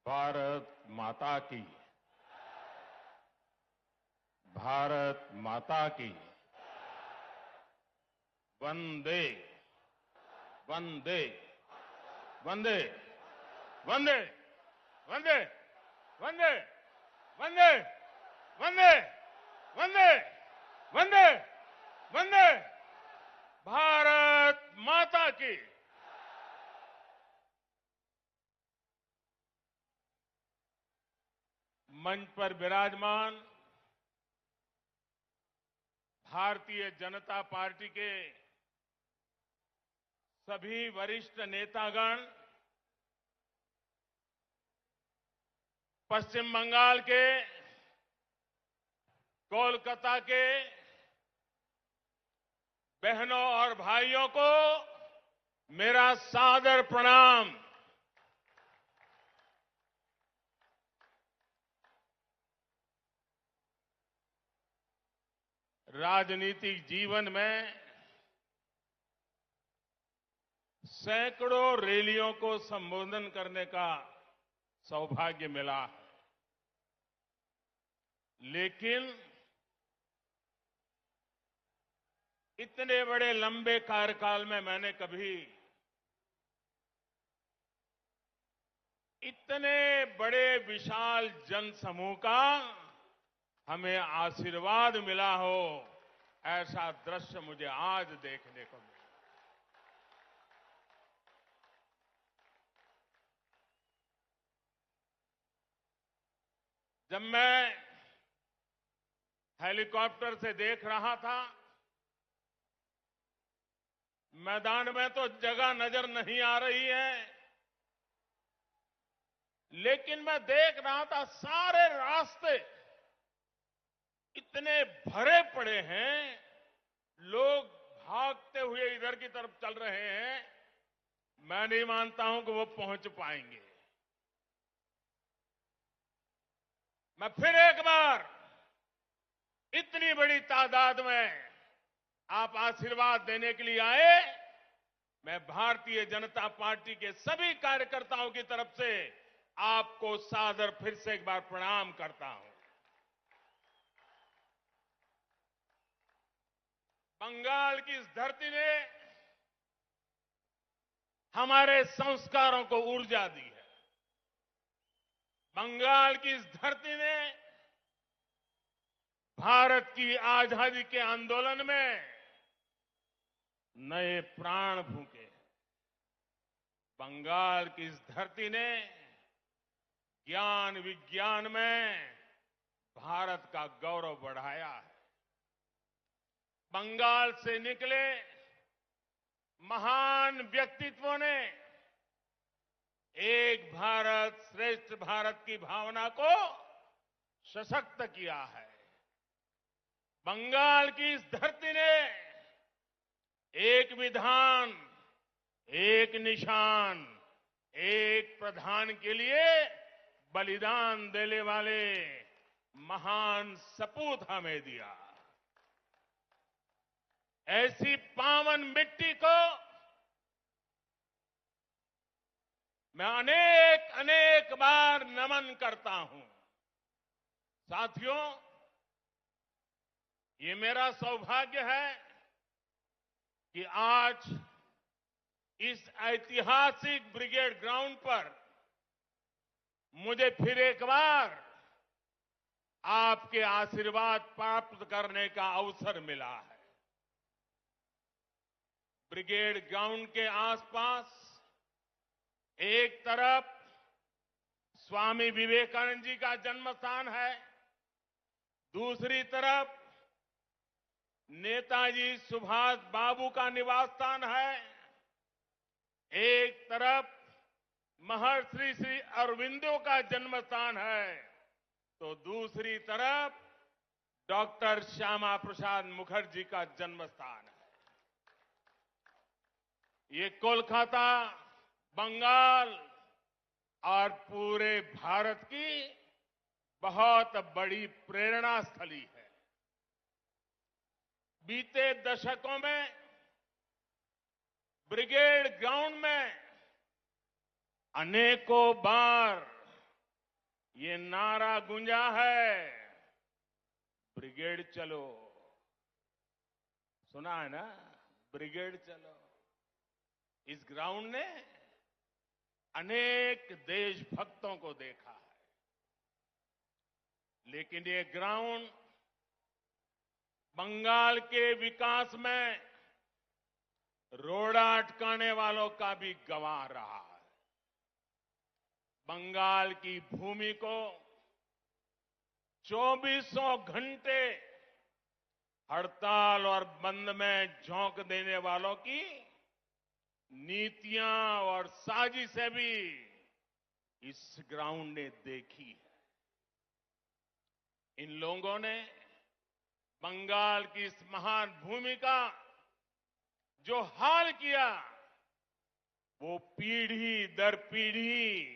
भारत माता की। भारत माता की। वंदे वंदे वंदे वंदे वंदे वंदे वंदे वंदे वंदे वंदे वंदे भारत माता की। मंच पर विराजमान भारतीय जनता पार्टी के सभी वरिष्ठ नेतागण, पश्चिम बंगाल के, कोलकाता के बहनों और भाइयों को मेरा सादर प्रणाम। राजनीतिक जीवन में सैकड़ों रैलियों को संबोधन करने का सौभाग्य मिला, लेकिन इतने बड़े लंबे कार्यकाल में मैंने कभी इतने बड़े विशाल जनसमूह का हमें आशीर्वाद मिला हो, ऐसा दृश्य मुझे आज देखने को मिला। जब मैं हेलीकॉप्टर से देख रहा था, मैदान में तो जगह नजर नहीं आ रही है, लेकिन मैं देख रहा था सारे रास्ते इतने भरे पड़े हैं, लोग भागते हुए इधर की तरफ चल रहे हैं। मैं नहीं मानता हूं कि वो पहुंच पाएंगे। मैं फिर एक बार इतनी बड़ी तादाद में आप आशीर्वाद देने के लिए आए, मैं भारतीय जनता पार्टी के सभी कार्यकर्ताओं की तरफ से आपको सादर फिर से एक बार प्रणाम करता हूं। बंगाल की इस धरती ने हमारे संस्कारों को ऊर्जा दी है। बंगाल की इस धरती ने भारत की आजादी के आंदोलन में नए प्राण फूंके हैं। बंगाल की इस धरती ने ज्ञान विज्ञान में भारत का गौरव बढ़ाया है। बंगाल से निकले महान व्यक्तित्वों ने एक भारत श्रेष्ठ भारत की भावना को सशक्त किया है। बंगाल की इस धरती ने एक विधान, एक निशान, एक प्रधान के लिए बलिदान देने वाले महान सपूत हमें दिया। ऐसी पावन मिट्टी को मैं अनेक अनेक बार नमन करता हूं। साथियों, ये मेरा सौभाग्य है कि आज इस ऐतिहासिक ब्रिगेड ग्राउंड पर मुझे फिर एक बार आपके आशीर्वाद प्राप्त करने का अवसर मिला है। ब्रिगेड ग्राउंड के आसपास एक तरफ स्वामी विवेकानंद जी का जन्म स्थान है, दूसरी तरफ नेताजी सुभाष बाबू का निवास स्थान है, एक तरफ महर्षि श्री अरविंदो का जन्म स्थान है, तो दूसरी तरफ डॉक्टर श्यामा प्रसाद मुखर्जी का जन्म स्थान है। ये कोलकाता, बंगाल और पूरे भारत की बहुत बड़ी प्रेरणा स्थली है। बीते दशकों में ब्रिगेड ग्राउंड में अनेकों बार ये नारा गूंजा है, ब्रिगेड चलो। सुना है ना, ब्रिगेड चलो। इस ग्राउंड ने अनेक देशभक्तों को देखा है, लेकिन ये ग्राउंड बंगाल के विकास में रोड़ा अटकाने वालों का भी गवाह रहा है। बंगाल की भूमि को 2400 घंटे हड़ताल और बंद में झोंक देने वालों की नीतियां और साजिशें भी इस ग्राउंड ने देखी है। इन लोगों ने बंगाल की इस महान भूमि का जो हाल किया, वो पीढ़ी दर पीढ़ी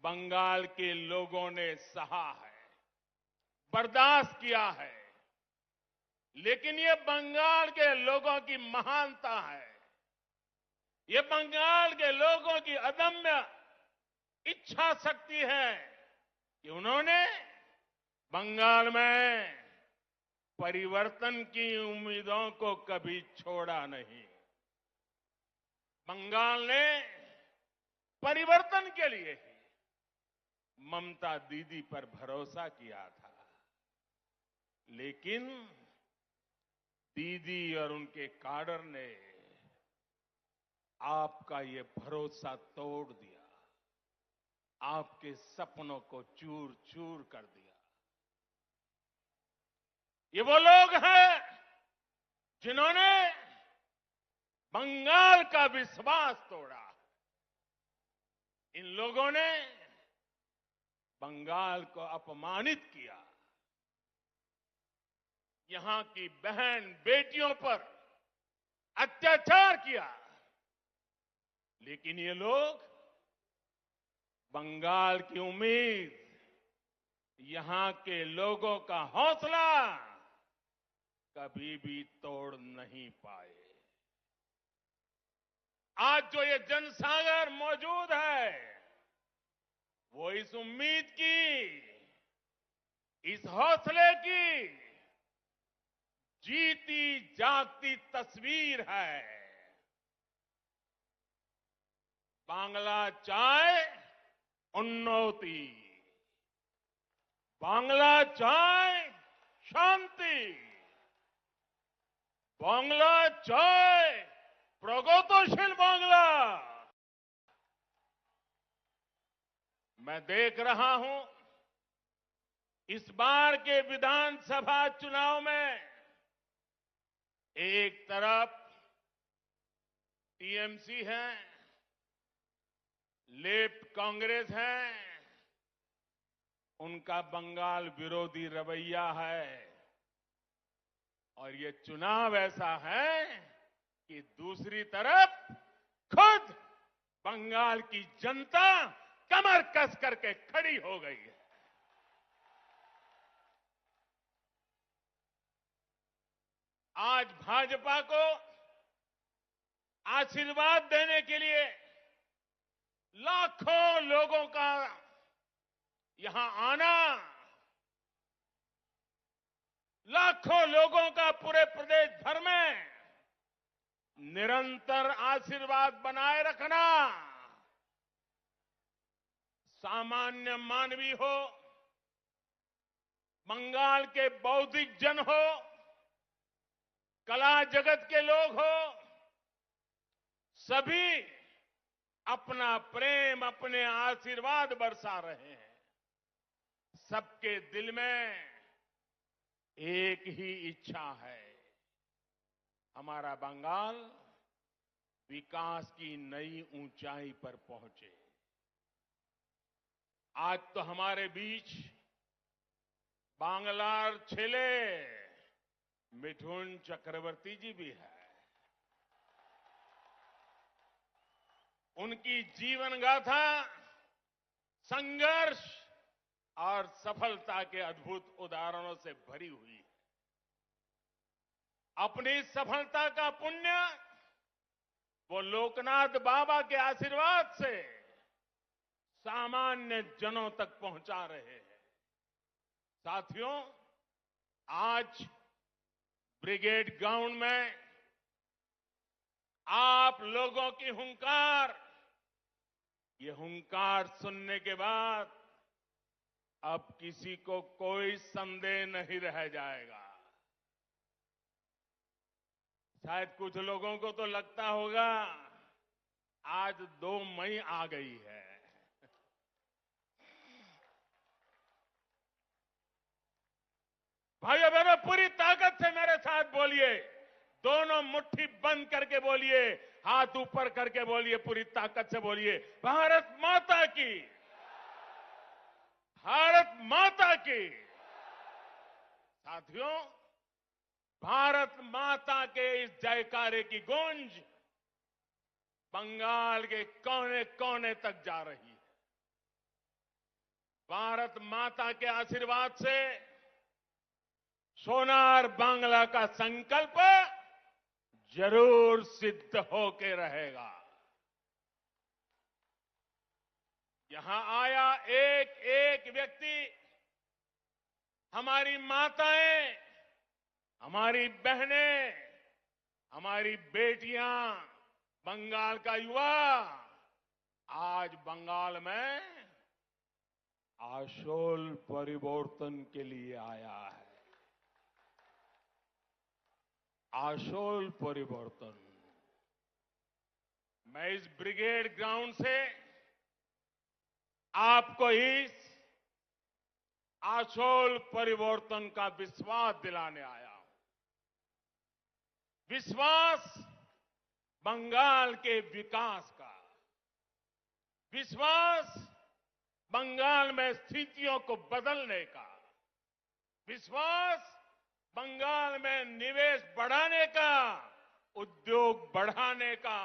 बंगाल के लोगों ने सहा है, बर्दाश्त किया है। लेकिन ये बंगाल के लोगों की महानता है, ये बंगाल के लोगों की अदम्य इच्छा शक्ति है कि उन्होंने बंगाल में परिवर्तन की उम्मीदों को कभी छोड़ा नहीं। बंगाल ने परिवर्तन के लिए ही ममता दीदी पर भरोसा किया था, लेकिन दीदी और उनके काडर ने आपका ये भरोसा तोड़ दिया, आपके सपनों को चूर चूर कर दिया। ये वो लोग हैं जिन्होंने बंगाल का विश्वास तोड़ा। इन लोगों ने बंगाल को अपमानित किया, यहां की बहन बेटियों पर अत्याचार किया। लेकिन ये लोग बंगाल की उम्मीद, यहां के लोगों का हौसला कभी भी तोड़ नहीं पाए। आज जो ये जनसागर मौजूद है, वो इस उम्मीद की, इस हौसले की जीती जागती तस्वीर है। बांग्ला चाय उन्नति, बांग्ला चाय शांति, बांग्ला चाय प्रगतिशील बांग्ला। मैं देख रहा हूं इस बार के विधानसभा चुनाव में एक तरफ टीएमसी है, लेफ्ट कांग्रेस है, उनका बंगाल विरोधी रवैया है, और ये चुनाव ऐसा है कि दूसरी तरफ खुद बंगाल की जनता कमर कस करके खड़ी हो गई है। आज भाजपा को आशीर्वाद देने के लिए लाखों लोगों का यहां आना, लाखों लोगों का पूरे प्रदेश भर में निरंतर आशीर्वाद बनाए रखना, सामान्य मानवी हो, बंगाल के बौद्धिक जन हो, कला जगत के लोग हो, सभी अपना प्रेम, अपने आशीर्वाद बरसा रहे हैं। सबके दिल में एक ही इच्छा है, हमारा बंगाल विकास की नई ऊंचाई पर पहुंचे। आज तो हमारे बीच बांग्लार छेले मिठुन चक्रवर्ती जी भी है। उनकी जीवन गाथा संघर्ष और सफलता के अद्भुत उदाहरणों से भरी हुई है। अपनी सफलता का पुण्य वो लोकनाथ बाबा के आशीर्वाद से सामान्य जनों तक पहुंचा रहे हैं। साथियों, आज ब्रिगेड ग्राउंड में आप लोगों की हुंकार, ये हुंकार सुनने के बाद अब किसी को कोई संदेह नहीं रह जाएगा। शायद कुछ लोगों को तो लगता होगा आज 2 मई आ गई है। भाइयों बहनों, पूरी ताकत से मेरे साथ बोलिए, दोनों मुट्ठी बंद करके बोलिए, हाथ ऊपर करके बोलिए, पूरी ताकत से बोलिए, भारत माता की, भारत माता की। साथियों, भारत माता के इस जयकारे की गूंज बंगाल के कोने कोने तक जा रही है। भारत माता के आशीर्वाद से सोनार बांग्ला का संकल्प जरूर सिद्ध होके रहेगा। यहां आया एक एक व्यक्ति, हमारी माताएं, हमारी बहनें, हमारी बेटियां, बंगाल का युवा आज बंगाल में आशोल परिवर्तन के लिए आया है। आशोल परिवर्तन। मैं इस ब्रिगेड ग्राउंड से आपको इस आशोल परिवर्तन का विश्वास दिलाने आया हूं। विश्वास बंगाल के विकास का, विश्वास बंगाल में स्थितियों को बदलने का, विश्वास बंगाल में निवेश बढ़ाने का, उद्योग बढ़ाने का,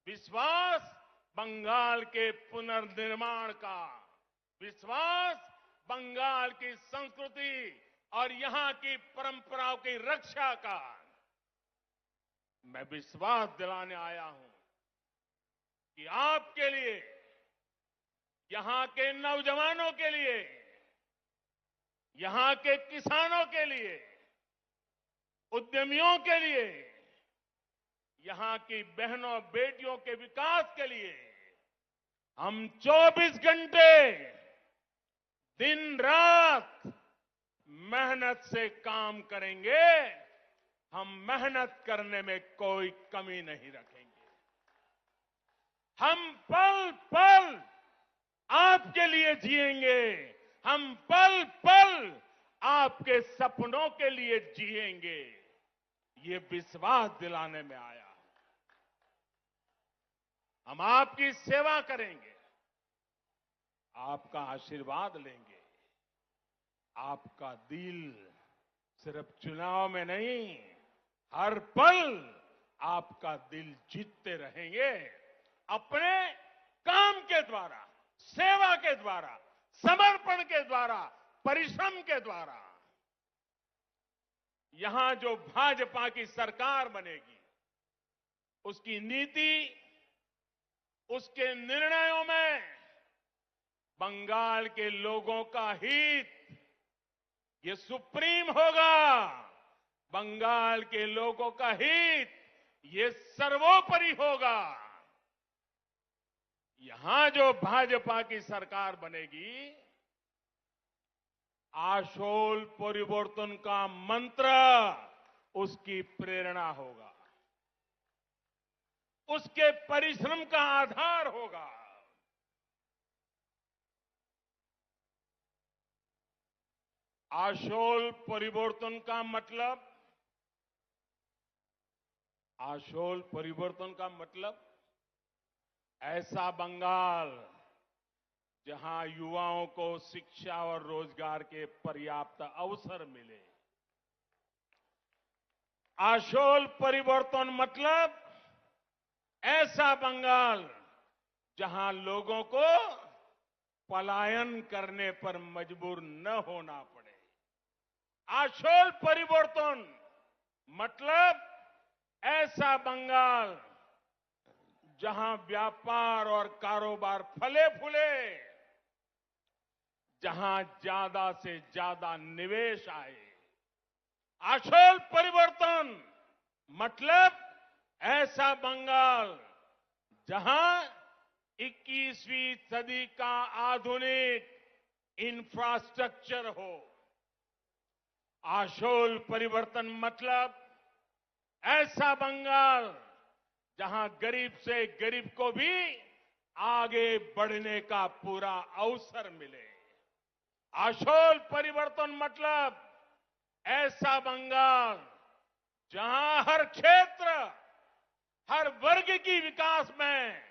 विश्वास बंगाल के पुनर्निर्माण का, विश्वास बंगाल की संस्कृति और यहां की परंपराओं की रक्षा का। मैं विश्वास दिलाने आया हूं कि आपके लिए, यहां के नौजवानों के लिए, यहां के किसानों के लिए, उद्यमियों के लिए, यहां की बहनों बेटियों के विकास के लिए हम 24 घंटे दिन रात मेहनत से काम करेंगे। हम मेहनत करने में कोई कमी नहीं रखेंगे। हम पल पल आपके लिए जिएंगे। हम पल पल आपके सपनों के लिए जिएंगे। ये विश्वास दिलाने में आया। हम आपकी सेवा करेंगे, आपका आशीर्वाद लेंगे। आपका दिल सिर्फ चुनाव में नहीं, हर पल आपका दिल जीतते रहेंगे। अपने काम के द्वारा, सेवा के द्वारा, समर्पण के द्वारा, परिश्रम के द्वारा। यहां जो भाजपा की सरकार बनेगी, उसकी नीति, उसके निर्णयों में बंगाल के लोगों का हित ये सुप्रीम होगा। बंगाल के लोगों का हित ये सर्वोपरि होगा। यहां जो भाजपा की सरकार बनेगी, आशोल परिवर्तन का मंत्र उसकी प्रेरणा होगा, उसके परिश्रम का आधार होगा। आशोल परिवर्तन का मतलब, आशोल परिवर्तन का मतलब ऐसा बंगाल जहां युवाओं को शिक्षा और रोजगार के पर्याप्त अवसर मिले। आशोल परिवर्तन मतलब ऐसा बंगाल जहां लोगों को पलायन करने पर मजबूर न होना पड़े। आशोल परिवर्तन मतलब ऐसा बंगाल जहां व्यापार और कारोबार फले फूले, जहां ज्यादा से ज्यादा निवेश आए। आशोल परिवर्तन मतलब ऐसा बंगाल जहां 21वीं सदी का आधुनिक इंफ्रास्ट्रक्चर हो। आशोल परिवर्तन मतलब ऐसा बंगाल जहां गरीब से गरीब को भी आगे बढ़ने का पूरा अवसर मिले। आशोल परिवर्तन मतलब ऐसा बंगाल जहां हर क्षेत्र, हर वर्ग की विकास में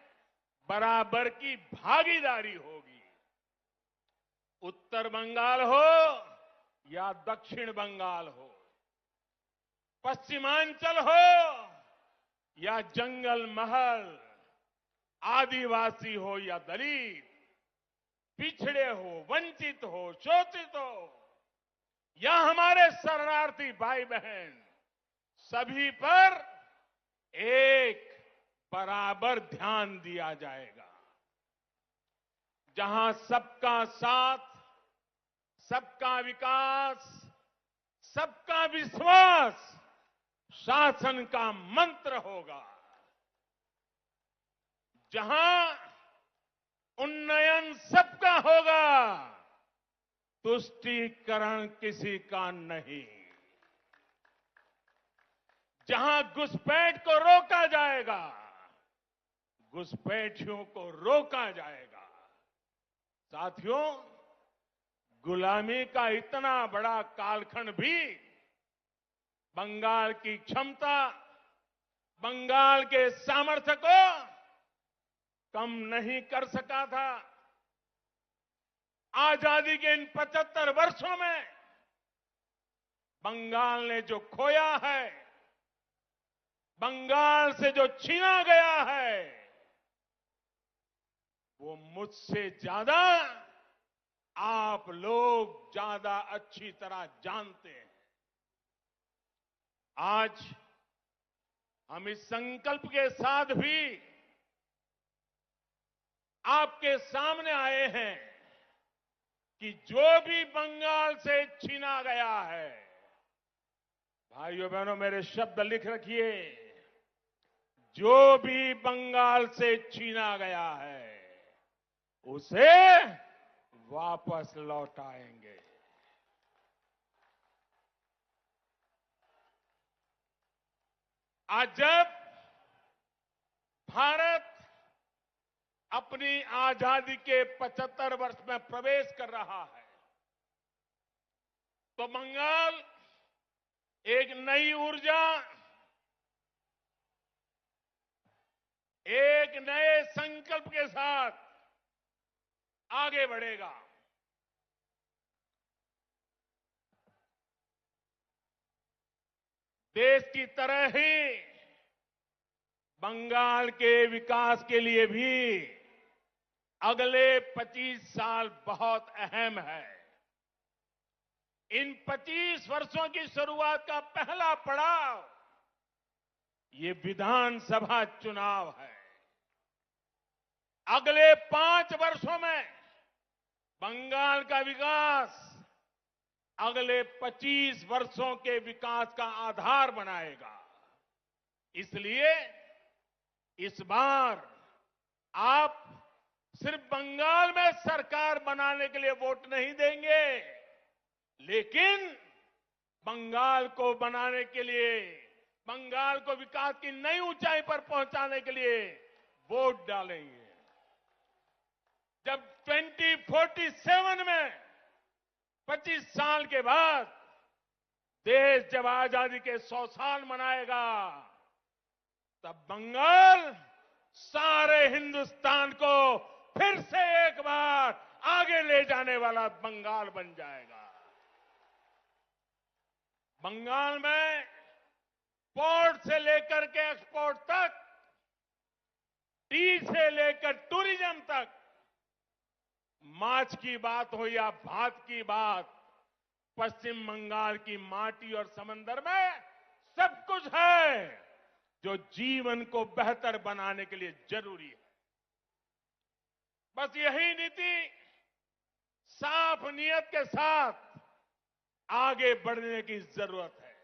बराबर की भागीदारी होगी। उत्तर बंगाल हो या दक्षिण बंगाल हो, पश्चिमांचल हो या जंगल महल, आदिवासी हो या दलित, पिछड़े हो, वंचित हो, शोषित हो या हमारे शरणार्थी भाई बहन, सभी पर एक बराबर ध्यान दिया जाएगा। जहां सबका साथ, सबका विकास, सबका विश्वास शासन का मंत्र होगा। जहां उन्नयन सबका होगा, तुष्टीकरण किसी का नहीं। जहां घुसपैठ को रोका जाएगा, घुसपैठियों को रोका जाएगा। साथियों, गुलामी का इतना बड़ा कालखंड भी बंगाल की क्षमता, बंगाल के सामर्थ्य को कम नहीं कर सका था। आजादी के इन 75 वर्षों में बंगाल ने जो खोया है, बंगाल से जो छीना गया है, वो मुझसे ज्यादा आप लोग ज्यादा अच्छी तरह जानते हैं। आज हम इस संकल्प के साथ भी आपके सामने आए हैं कि जो भी बंगाल से छीना गया है, भाइयों बहनों मेरे शब्द लिख रखिए, जो भी बंगाल से छीना गया है उसे वापस लौटाएंगे। आज जब भारत अपनी आजादी के 75 वर्ष में प्रवेश कर रहा है, तो बंगाल एक नई ऊर्जा, एक नए संकल्प के साथ आगे बढ़ेगा। देश की तरह ही बंगाल के विकास के लिए भी अगले 25 साल बहुत अहम है। इन 25 वर्षों की शुरुआत का पहला पड़ाव ये विधानसभा चुनाव है। अगले 5 वर्षों में बंगाल का विकास अगले 25 वर्षों के विकास का आधार बनाएगा। इसलिए इस बार आप सिर्फ बंगाल में सरकार बनाने के लिए वोट नहीं देंगे, लेकिन बंगाल को बनाने के लिए, बंगाल को विकास की नई ऊंचाई पर पहुंचाने के लिए वोट डालेंगे। जब 2047 में 25 साल के बाद देश जब आजादी के 100 साल मनाएगा, तब बंगाल सारे हिंदुस्तान को फिर से एक बार आगे ले जाने वाला बंगाल बन जाएगा। बंगाल में पोर्ट से लेकर के एक्सपोर्ट तक, टी से लेकर टूरिज्म तक, माछ की बात हो या भात की बात, पश्चिम बंगाल की माटी और समंदर में सब कुछ है। जो जीवन को बेहतर बनाने के लिए जरूरी है। बस यही नीति साफ नियत के साथ आगे बढ़ने की जरूरत है।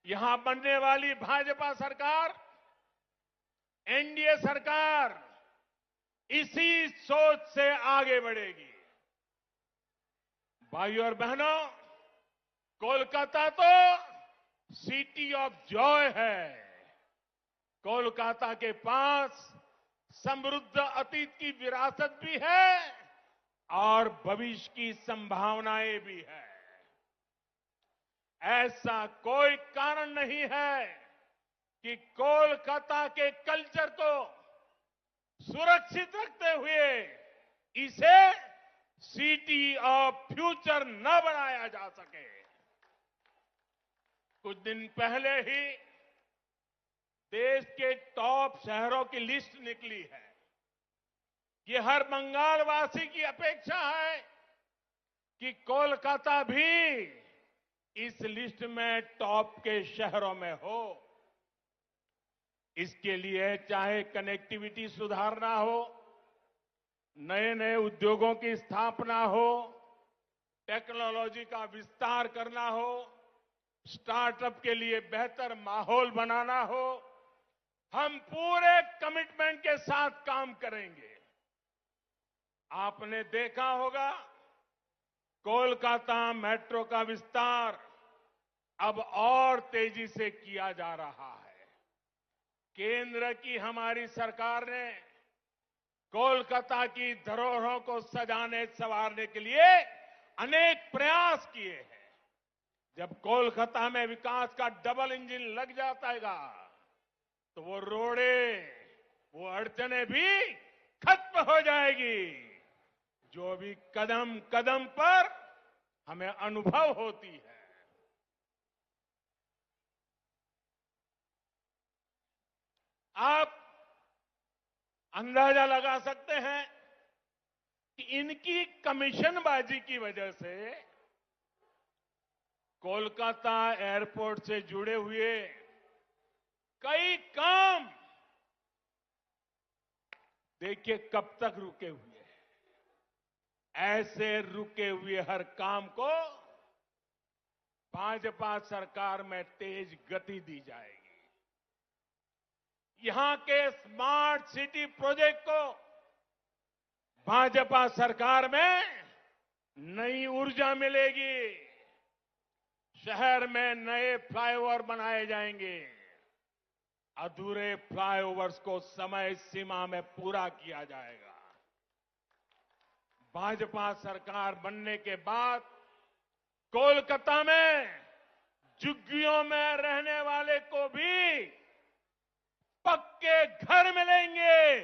यहां बनने वाली भाजपा सरकार, एनडीए सरकार इसी सोच से आगे बढ़ेगी। भाइयों और बहनों, कोलकाता तो सिटी ऑफ जॉय है। कोलकाता के पास समृद्ध अतीत की विरासत भी है और भविष्य की संभावनाएं भी है। ऐसा कोई कारण नहीं है कि कोलकाता के कल्चर को सुरक्षित रखते हुए इसे सिटी ऑफ फ्यूचर न बनाया जा सके। कुछ दिन पहले ही देश के टॉप शहरों की लिस्ट निकली है। ये हर बंगाल वासी की अपेक्षा है कि कोलकाता भी इस लिस्ट में टॉप के शहरों में हो। इसके लिए चाहे कनेक्टिविटी सुधारना हो, नए नए उद्योगों की स्थापना हो, टेक्नोलॉजी का विस्तार करना हो, स्टार्टअप के लिए बेहतर माहौल बनाना हो, हम पूरे कमिटमेंट के साथ काम करेंगे। आपने देखा होगा कोलकाता मेट्रो का विस्तार अब और तेजी से किया जा रहा है। केंद्र की हमारी सरकार ने कोलकाता की धरोहरों को सजाने संवारने के लिए अनेक प्रयास किए हैं। जब कोलकाता में विकास का डबल इंजन लग जाएगा तो वो रोड़े, वो अड़चने भी खत्म हो जाएगी जो भी कदम कदम पर हमें अनुभव होती है। आप अंदाजा लगा सकते हैं कि इनकी कमीशनबाजी की वजह से कोलकाता एयरपोर्ट से जुड़े हुए कई काम देखिए कब तक रुके हुए हैं। ऐसे रुके हुए हर काम को भाजपा सरकार में तेज गति दी जाएगी। यहां के स्मार्ट सिटी प्रोजेक्ट को भाजपा सरकार में नई ऊर्जा मिलेगी। शहर में नए फ्लाईओवर बनाए जाएंगे। अधूरे फ्लाईओवर्स को समय सीमा में पूरा किया जाएगा। भाजपा सरकार बनने के बाद कोलकाता में झुग्गियों में रहने वाले को भी पक्के घर मिलेंगे।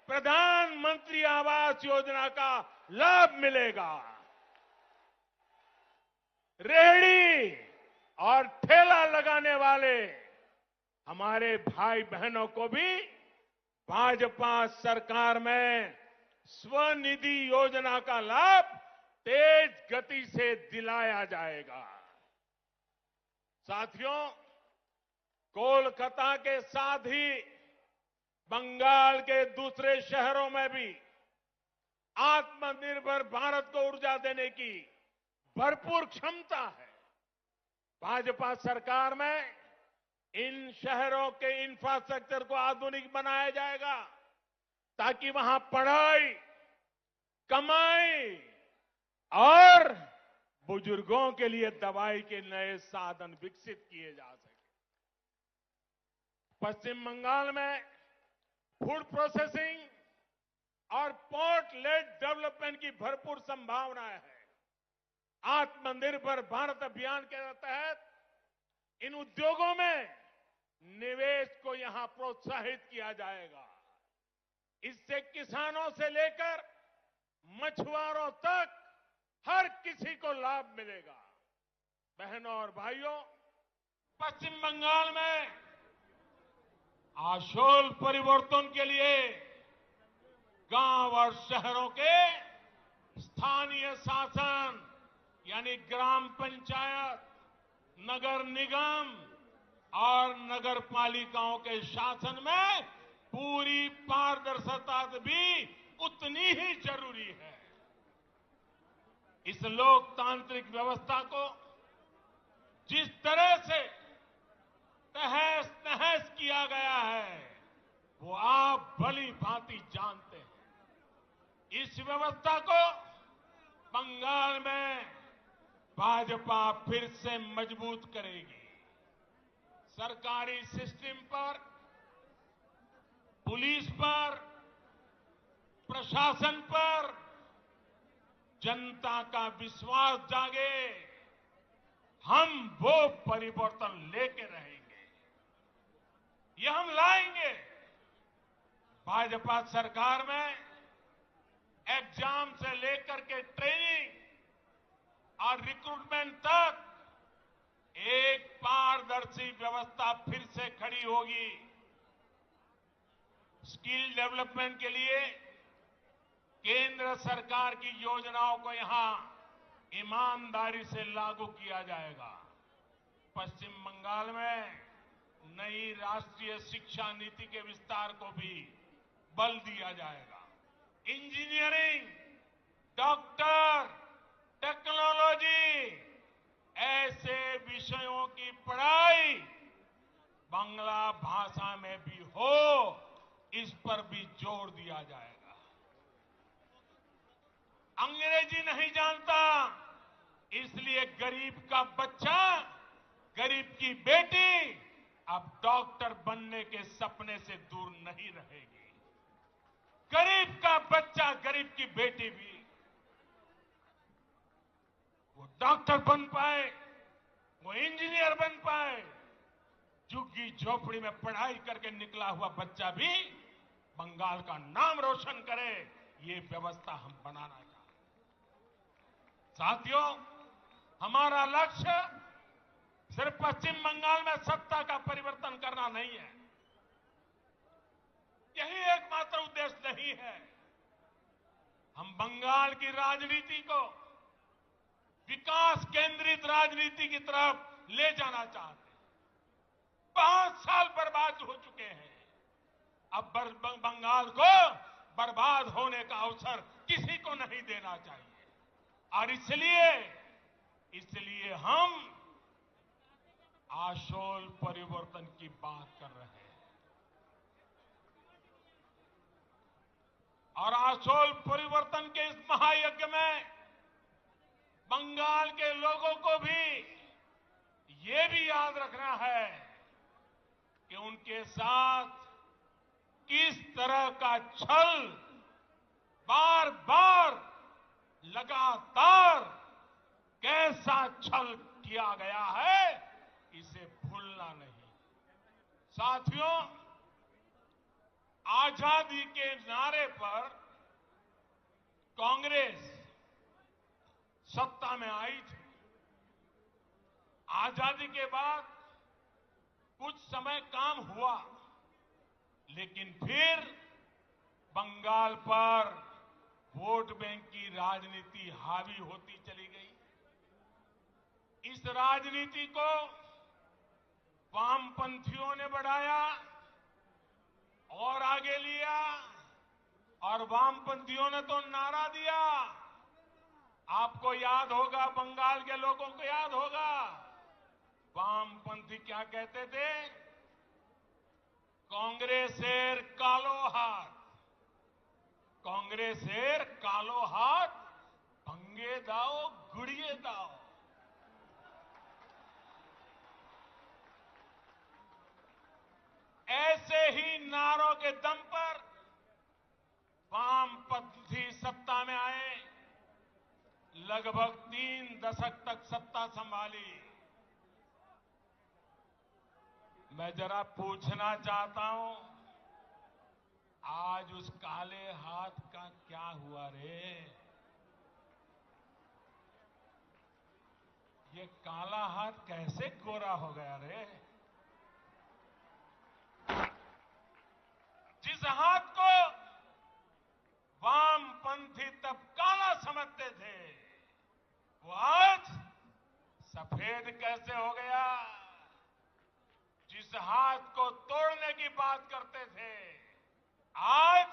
प्रधानमंत्री आवास योजना का लाभ मिलेगा। रेहड़ी और ठेला लगाने वाले हमारे भाई बहनों को भी भाजपा सरकार में स्वनिधि योजना का लाभ तेज गति से दिलाया जाएगा। साथियों, कोलकाता के साथ ही बंगाल के दूसरे शहरों में भी आत्मनिर्भर भारत को ऊर्जा देने की भरपूर क्षमता है। भाजपा सरकार में इन शहरों के इंफ्रास्ट्रक्चर को आधुनिक बनाया जाएगा ताकि वहां पढ़ाई, कमाई और बुजुर्गों के लिए दवाई के नए साधन विकसित किए जा सके। पश्चिम बंगाल में फूड प्रोसेसिंग और पोर्ट लेड डेवलपमेंट की भरपूर संभावनाएं हैं। आत्मनिर्भर भारत अभियान के तहत इन उद्योगों में निवेश को यहां प्रोत्साहित किया जाएगा। इससे किसानों से लेकर मछुआरों तक हर किसी को लाभ मिलेगा। बहनों और भाइयों, पश्चिम बंगाल में आशोल परिवर्तन के लिए गांव और शहरों के स्थानीय शासन यानी ग्राम पंचायत, नगर निगम, और नगर पालिकाओं के शासन में पूरी पारदर्शिता भी उतनी ही जरूरी है। इस लोकतांत्रिक व्यवस्था को जिस तरह से तहस नहस किया गया है वो आप भली भांति जानते हैं। इस व्यवस्था को बंगाल में भाजपा फिर से मजबूत करेगी। सरकारी सिस्टम पर, पुलिस पर, प्रशासन पर जनता का विश्वास जागे, हम वो परिवर्तन लेके रहेंगे। ये हम लाएंगे। भाजपा सरकार में एग्जाम से लेकर के ट्रेनिंग और रिक्रूटमेंट तक एक पारदर्शी व्यवस्था फिर से खड़ी होगी। स्किल डेवलपमेंट के लिए केंद्र सरकार की योजनाओं को यहां ईमानदारी से लागू किया जाएगा। पश्चिम बंगाल में नई राष्ट्रीय शिक्षा नीति के विस्तार को भी बल दिया जाएगा। इंजीनियरिंग, डॉक्टर, टेक्नोलॉजी ऐसे विषयों की पढ़ाई बांग्ला भाषा में भी हो, इस पर भी जोर दिया जाएगा। अंग्रेजी नहीं जानता, इसलिए गरीब का बच्चा, गरीब की बेटी अब डॉक्टर बनने के सपने से दूर नहीं रहेगी। गरीब का बच्चा, गरीब की बेटी भी वो डॉक्टर बन पाए, वो इंजीनियर बन पाए। झुग्गी झोपड़ी में पढ़ाई करके निकला हुआ बच्चा भी बंगाल का नाम रोशन करे, ये व्यवस्था हम बनाना चाहते हैं। साथियों, हमारा लक्ष्य सिर्फ पश्चिम बंगाल में सत्ता का परिवर्तन करना नहीं है। यही एकमात्र उद्देश्य नहीं है। हम बंगाल की राजनीति को विकास केंद्रित राजनीति की तरफ ले जाना चाहते हैं। 5 साल बर्बाद हो चुके हैं। अब बंगाल को बर्बाद होने का अवसर किसी को नहीं देना चाहिए और इसलिए हम आशोल परिवर्तन की बात कर रहे हैं। और आशोल परिवर्तन के इस महायज्ञ में बंगाल के लोगों को भी ये भी याद रखना है कि उनके साथ किस तरह का छल बार बार लगातार कैसा छल किया गया है, इसे भूलना नहीं। साथियों, आजादी के नारे पर कांग्रेस सत्ता में आई थी। आजादी के बाद कुछ समय काम हुआ, लेकिन फिर बंगाल पर वोट बैंक की राजनीति हावी होती चली गई। इस राजनीति को वामपंथियों ने बढ़ाया और आगे लिया, और वामपंथियों ने तो नारा दिया। आपको याद होगा, बंगाल के लोगों को याद होगा, वामपंथी क्या कहते थे? कांग्रेसेर कालो हाथ, कांग्रेसेर कालो हाथ भंगे दाओ गुड़िए दाओ। ऐसे ही नारों के दम पर वामपंथी सत्ता में आए, लगभग 3 दशक तक सत्ता संभाली। मैं जरा पूछना चाहता हूं, आज उस काले हाथ का क्या हुआ रे? ये काला हाथ कैसे गोरा हो गया रे? जिस हाथ को वामपंथी तब काला समझते थे, वो आज सफेद कैसे हो गया? जिस हाथ को तोड़ने की बात करते थे, आज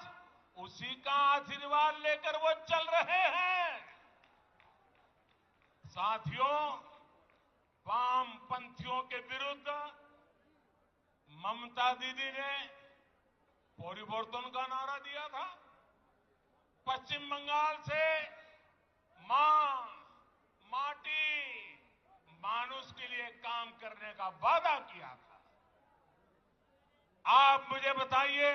उसी का आशीर्वाद लेकर वो चल रहे हैं। साथियों, वामपंथियों के विरुद्ध ममता दीदी ने परिवर्तन का नारा दिया था। पश्चिम बंगाल से मां, माटी, मानुष के लिए काम करने का वादा किया था। आप मुझे बताइए,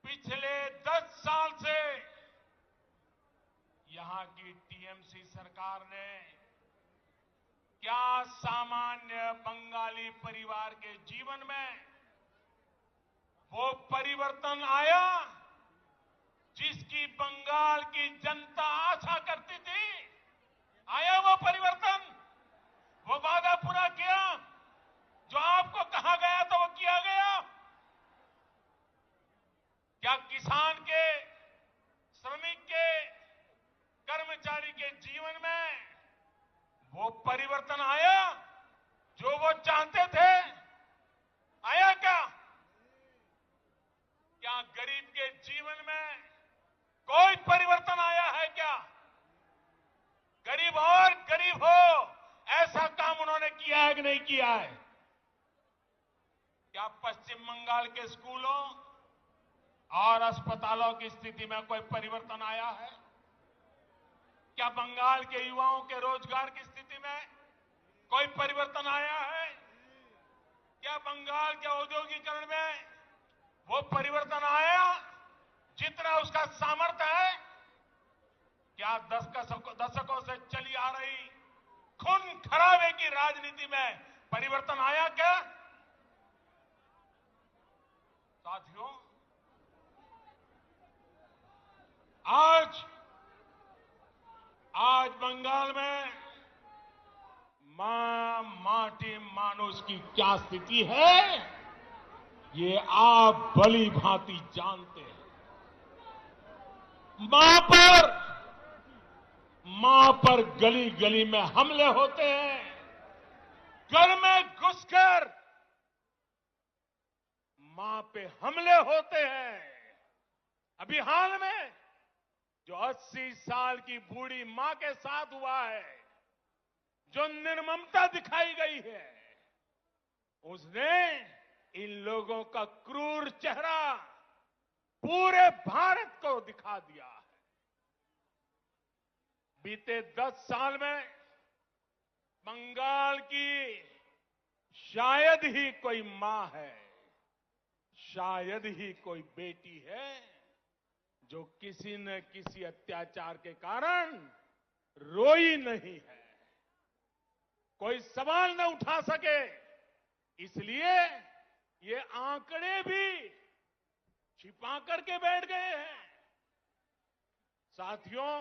पिछले 10 साल से यहां की टीएमसी सरकार ने क्या सामान्य बंगाली परिवार के जीवन में वो परिवर्तन आया जिसकी बंगाल की जनता आशा करती थी? आया वो परिवर्तन? वो वादा पूरा किया? जो आपको कहा गया था वो किया गया? क्या किसान के, श्रमिक के, कर्मचारी के जीवन में वो परिवर्तन आया जो वो चाहते थे? आया क्या? क्या गरीब के जीवन में कोई परिवर्तन आया है क्या? गरीब और गरीब हो, ऐसा काम उन्होंने किया है कि नहीं किया है? क्या पश्चिम बंगाल के स्कूलों और अस्पतालों की स्थिति में कोई परिवर्तन आया है? क्या बंगाल के युवाओं के रोजगार की स्थिति में कोई परिवर्तन आया है? क्या बंगाल के औद्योगिकरण में वो परिवर्तन आया जितना उसका सामर्थ्य है? क्या दशकों से चली आ रही खून खराबे की राजनीति में परिवर्तन आया क्या? साथियों, आज बंगाल में मां, माटी, मानुष की क्या स्थिति है, ये आप भली भांति जानते हैं। मां पर गली गली में हमले होते हैं। घर में घुसकर मां पे हमले होते हैं। अभी हाल में जो 80 साल की बूढ़ी मां के साथ हुआ है, जो निर्ममता दिखाई गई है, उसने इन लोगों का क्रूर चेहरा पूरे भारत को दिखा दिया है। बीते 10 साल में बंगाल की शायद ही कोई मां है, शायद ही कोई बेटी है जो किसी न किसी अत्याचार के कारण रोई नहीं है, कोई सवाल न उठा सके। इसलिए ये आंकड़े भी छिपा करके बैठ गए हैं। साथियों,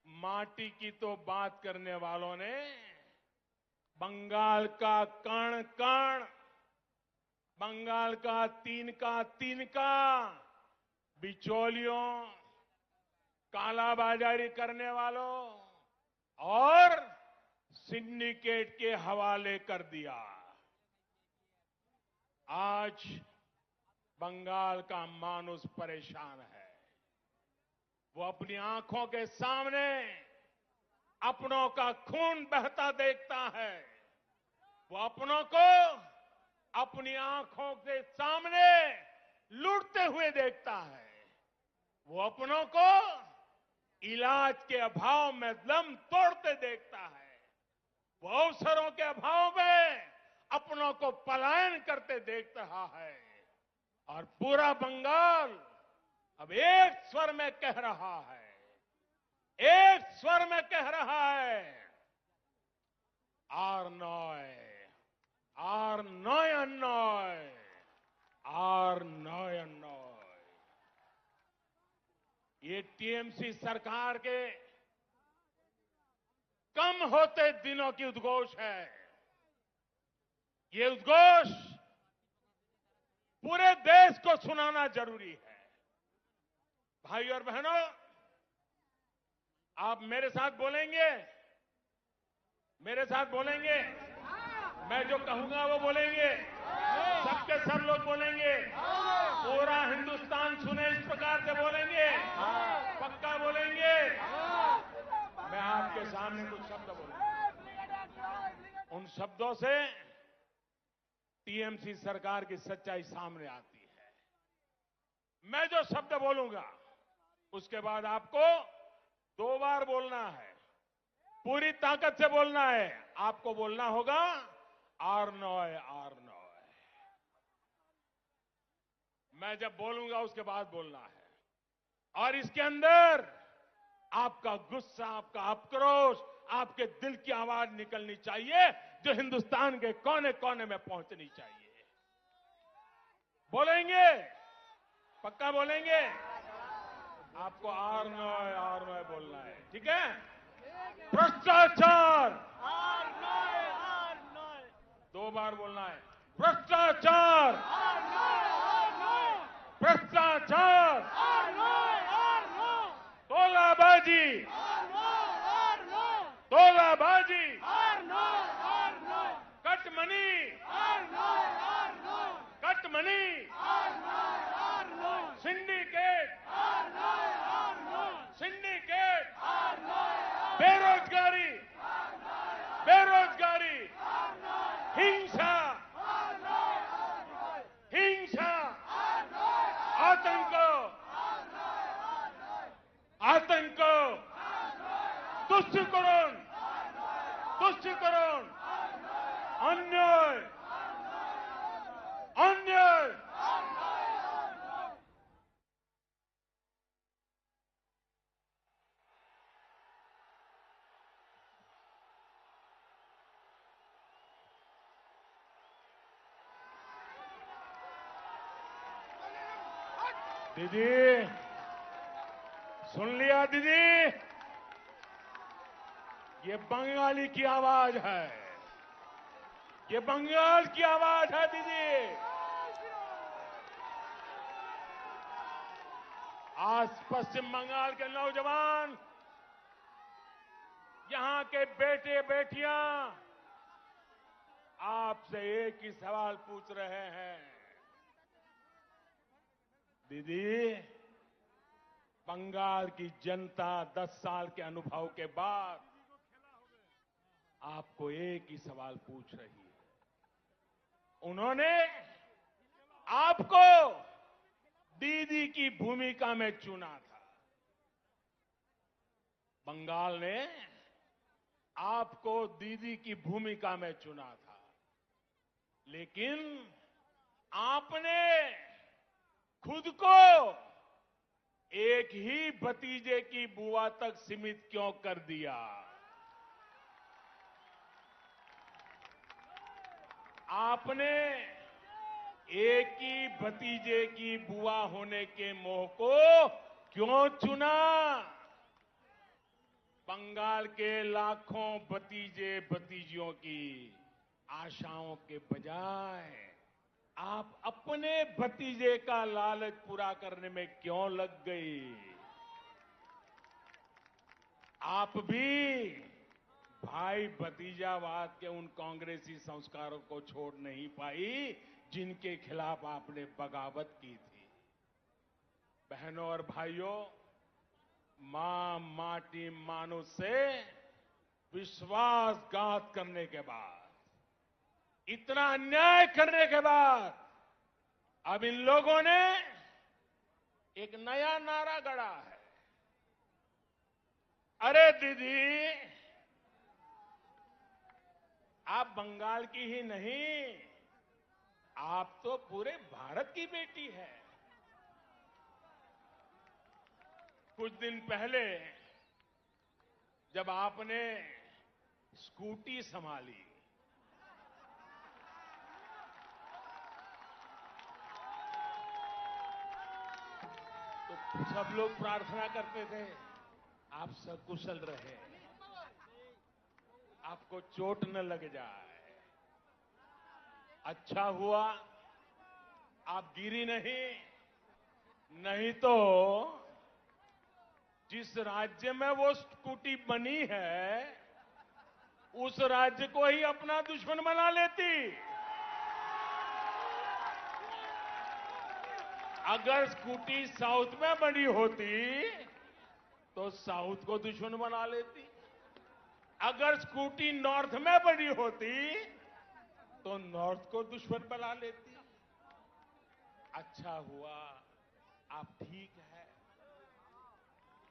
माटी की तो बात करने वालों ने बंगाल का कण कण, बंगाल का तिनका बिचौलियों, कालाबाजारी करने वालों और सिंडिकेट के हवाले कर दिया। आज बंगाल का मानुष परेशान है। वो अपनी आंखों के सामने अपनों का खून बहता देखता है। वो अपनों को अपनी आंखों के सामने लूटते हुए देखता है। वो अपनों को इलाज के अभाव में दम तोड़ते देखता है। वो अवसरों के अभाव में अपनों को पलायन करते देख रहा है। और पूरा बंगाल अब एक स्वर में कह रहा है, एक स्वर में कह रहा है, आर नॉय, आर नॉय नॉय, आर नॉय नॉय। ये टीएमसी सरकार के कम होते दिनों की उद्घोष है। ये उद्घोष पूरे देश को सुनाना जरूरी है। भाई और बहनों, आप मेरे साथ बोलेंगे? मेरे साथ बोलेंगे? मैं जो कहूंगा वो बोलेंगे, सबके सब लोग बोलेंगे, पूरा हिंदुस्तान सुने इस प्रकार से बोलेंगे, पक्का बोलेंगे। मैं आपके सामने कुछ शब्द बोलूंगा, उन शब्दों से टीएमसी सरकार की सच्चाई सामने आती है। मैं जो शब्द बोलूंगा उसके बाद आपको 2 बार बोलना है, पूरी ताकत से बोलना है। आपको बोलना होगा आरनॉय आरनॉय। मैं जब बोलूंगा उसके बाद बोलना है, और इसके अंदर आपका गुस्सा, आपका आक्रोश, आपके दिल की आवाज निकलनी चाहिए, जो हिंदुस्तान के कोने कोने में पहुंचनी चाहिए। बोलेंगे, पक्का बोलेंगे। आपको आरनॉय आरनॉय बोलना है, ठीक है? भ्रष्टाचार 2 बार बोलना है। भ्रष्टाचार, भ्रष्टाचार, तोलाबाजी, तोलाबाजी, कटमनी, कटमनी, सिंडिकेट, सिंडिकेट, बेरोजगारी, बेरोजगारी, हिंसा, हिंसा, आतंक, आतंक, तुष्टिकरण, तुष्टिकरण, अन्याय, अन्याय। दीदी, सुन लिया दीदी? ये बंगाली की आवाज है, ये बंगाल की आवाज है दीदी। आज पश्चिम बंगाल के नौजवान, यहां के बेटे बेटियां आपसे एक ही सवाल पूछ रहे हैं, दीदी, बंगाल की जनता 10 साल के अनुभव के बाद आपको एक ही सवाल पूछ रही है। उन्होंने आपको दीदी की भूमिका में चुना था। बंगाल ने आपको दीदी की भूमिका में चुना था, लेकिन आपने खुद को एक ही भतीजे की बुआ तक सीमित क्यों कर दिया? आपने एक ही भतीजे की बुआ होने के मोह को क्यों चुना? बंगाल के लाखों भतीजे भतीजियों की आशाओं के बजाय आप अपने भतीजे का लालच पूरा करने में क्यों लग गई? आप भी भाई भतीजावाद के उन कांग्रेसी संस्कारों को छोड़ नहीं पाई जिनके खिलाफ आपने बगावत की थी। बहनों और भाइयों, मां माटी मानुष से विश्वासघात करने के बाद, इतना अन्याय करने के बाद, अब इन लोगों ने एक नया नारा गढ़ा है। अरे दीदी, आप बंगाल की ही नहीं, आप तो पूरे भारत की बेटी है। कुछ दिन पहले जब आपने स्कूटी संभाली, तो सब लोग प्रार्थना करते थे आप सकुशल रहे, आपको चोट न लग जाए। अच्छा हुआ आप गिरी नहीं, नहीं तो जिस राज्य में वो स्कूटी बनी है, उस राज्य को ही अपना दुश्मन बना लेती। अगर स्कूटी साउथ में बनी होती तो साउथ को दुश्मन बना लेती। अगर स्कूटी नॉर्थ में बनी होती तो नॉर्थ को दुश्मन बना लेती। अच्छा हुआ आप ठीक है,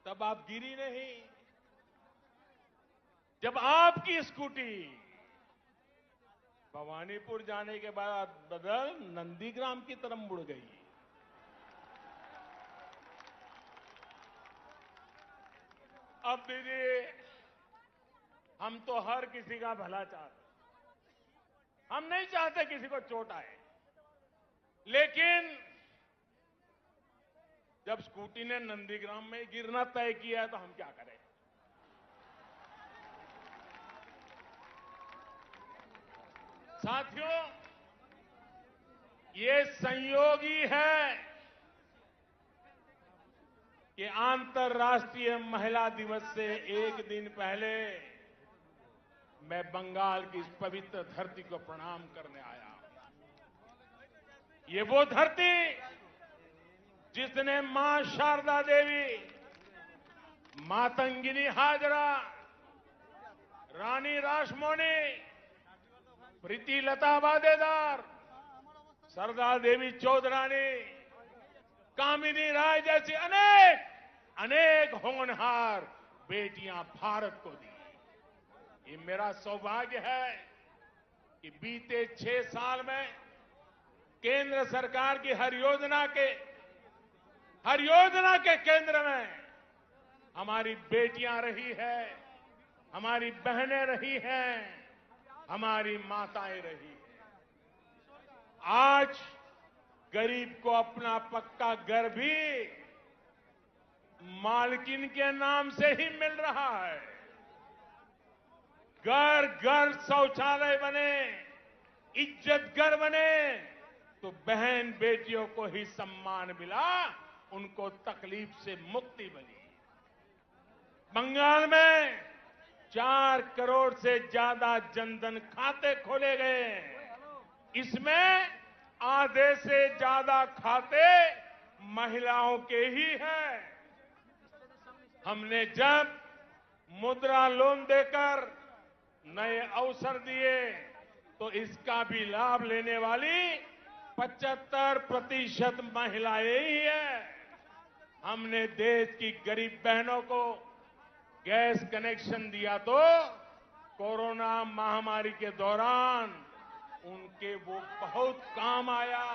तब आप गिरी नहीं। जब आपकी स्कूटी भवानीपुर जाने के बाद बदल नंदीग्राम की तरफ मुड़ गई। अब दीजिए, हम तो हर किसी का भला चाहते, हम नहीं चाहते किसी को चोट आए, लेकिन जब स्कूटी ने नंदीग्राम में गिरना तय किया है तो हम क्या करें। साथियों, ये संयोग ही है कि अंतर्राष्ट्रीय महिला दिवस से एक दिन पहले मैं बंगाल की इस पवित्र धरती को प्रणाम करने आया। ये वो धरती जिसने मां शारदा देवी, मातंगिनी हाजरा, रानी रासमोनी, प्रीति लता वादेदार, सरदार देवी चौधरानी, कामिनी राय जैसी अनेक होनहार बेटियां भारत को दी। ये मेरा सौभाग्य है कि बीते 6 साल में केंद्र सरकार की हर योजना के केंद्र में हमारी बेटियां रही है, हमारी बहनें रही हैं, हमारी माताएं रही हैं। आज गरीब को अपना पक्का घर भी मालकिन के नाम से ही मिल रहा है। घर घर शौचालय बने, इज्जत घर बने, तो बहन बेटियों को ही सम्मान मिला, उनको तकलीफ से मुक्ति मिली। बंगाल में 4 करोड़ से ज्यादा जनधन खाते खोले गए। इसमें आधे से ज्यादा खाते महिलाओं के ही हैं। हमने जब मुद्रा लोन देकर नए अवसर दिए तो इसका भी लाभ लेने वाली 75% महिलाएं ही हैं। हमने देश की गरीब बहनों को गैस कनेक्शन दिया तो कोरोना महामारी के दौरान उनके वो बहुत काम आया।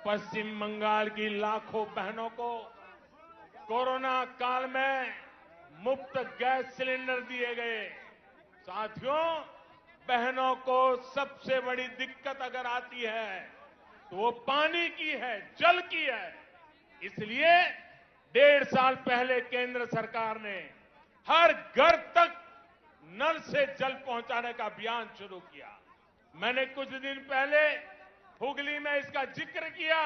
पश्चिम बंगाल की लाखों बहनों को कोरोना काल में मुफ्त गैस सिलेंडर दिए गए। साथियों, बहनों को सबसे बड़ी दिक्कत अगर आती है तो वो पानी की है, जल की है। इसलिए 1.5 साल पहले केंद्र सरकार ने हर घर तक नल से जल पहुंचाने का अभियान शुरू किया। मैंने कुछ दिन पहले हुगली में इसका जिक्र किया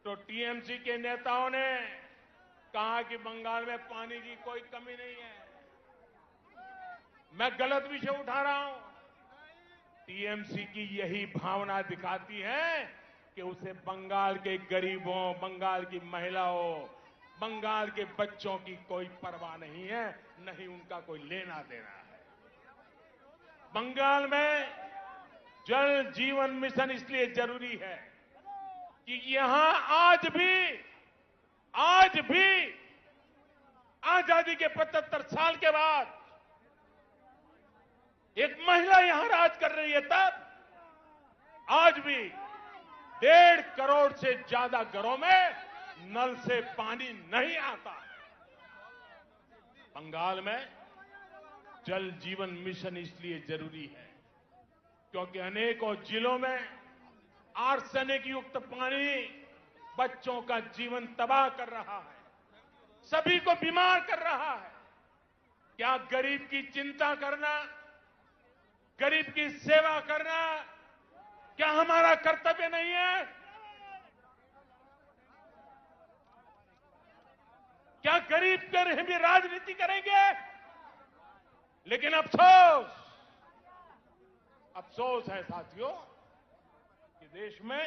तो टीएमसी के नेताओं ने कहा कि बंगाल में पानी की कोई कमी नहीं है। मैं गलत विषय उठा रहा हूं। टीएमसी की यही भावना दिखाती है कि उसे बंगाल के गरीबों, बंगाल की महिलाओं, बंगाल के बच्चों की कोई परवाह नहीं है, नहीं उनका कोई लेना देना है। बंगाल में जल जीवन मिशन इसलिए जरूरी है कि यहां आज भी आजादी के 75 साल के बाद एक महिला यहां राज कर रही है, तब आज भी 1.5 करोड़ से ज्यादा घरों में नल से पानी नहीं आता। बंगाल में जल जीवन मिशन इसलिए जरूरी है क्योंकि अनेकों जिलों में आर्सेनिक युक्त पानी बच्चों का जीवन तबाह कर रहा है, सभी को बीमार कर रहा है। क्या गरीब की चिंता करना, गरीब की सेवा करना क्या हमारा कर्तव्य नहीं है? क्या गरीब कर भी राजनीति करेंगे? लेकिन अफसोस है साथियों कि देश में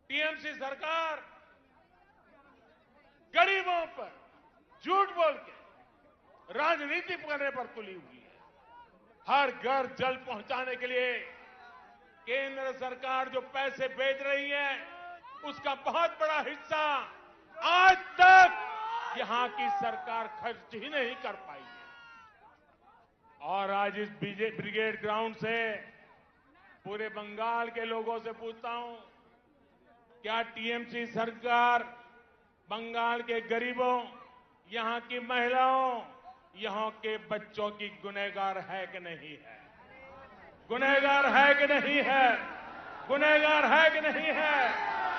टीएमसी सरकार गरीबों पर झूठ बोल के राजनीति करने पर तुली हुई है। हर घर जल पहुंचाने के लिए केंद्र सरकार जो पैसे भेज रही है, उसका बहुत बड़ा हिस्सा आज तक यहां की सरकार खर्च ही नहीं कर पाई है। और आज इस ब्रिगेड ग्राउंड से पूरे बंगाल के लोगों से पूछता हूं, क्या टीएमसी सरकार बंगाल के गरीबों, यहां की महिलाओं, यहां के बच्चों की गुनहगार है कि नहीं है? गुनहगार है कि नहीं है? गुनहगार है कि नहीं है?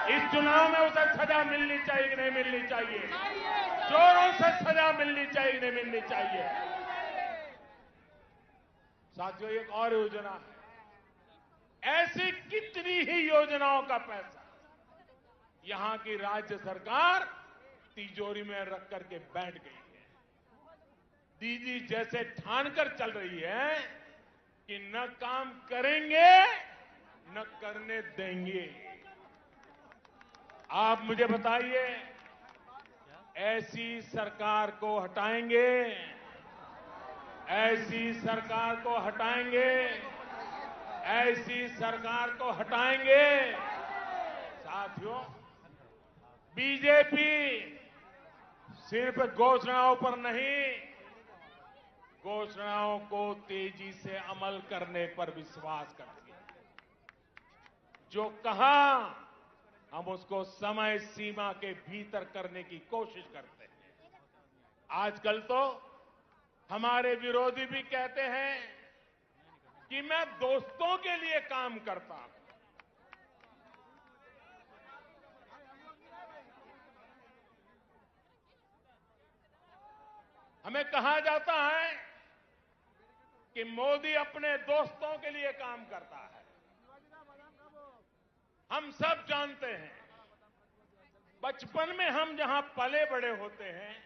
इस चुनाव में उसे सजा मिलनी चाहिए कि नहीं मिलनी चाहिए? चोरों से सजा मिलनी चाहिए कि नहीं मिलनी चाहिए? साथियों, एक और योजना है। ऐसी कितनी ही योजनाओं का पैसा यहां की राज्य सरकार तिजोरी में रख करके बैठ गई है। दीदी जैसे ठानकर चल रही है कि न काम करेंगे न करने देंगे। आप मुझे बताइए, ऐसी सरकार को हटाएंगे? ऐसी सरकार को हटाएंगे? ऐसी सरकार को हटाएंगे? साथियों, बीजेपी सिर्फ घोषणाओं पर नहीं, घोषणाओं को तेजी से अमल करने पर विश्वास करती है। जो कहा, हम उसको समय सीमा के भीतर करने की कोशिश करते हैं। आजकल तो हमारे विरोधी भी कहते हैं कि मैं दोस्तों के लिए काम करता हूं। हमें कहा जाता है कि मोदी अपने दोस्तों के लिए काम करता है। हम सब जानते हैं, बचपन में हम जहां पले बड़े होते हैं,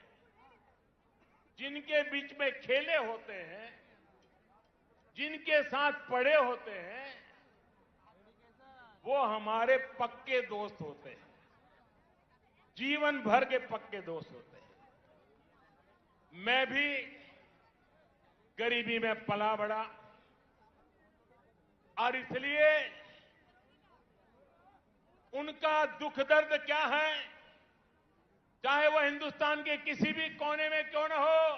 जिनके बीच में खेले होते हैं, जिनके साथ पढ़े होते हैं, वो हमारे पक्के दोस्त होते हैं, जीवन भर के पक्के दोस्त होते हैं। मैं भी गरीबी में पला बड़ा और इसलिए उनका दुख दर्द क्या है, चाहे वो हिंदुस्तान के किसी भी कोने में क्यों न हो,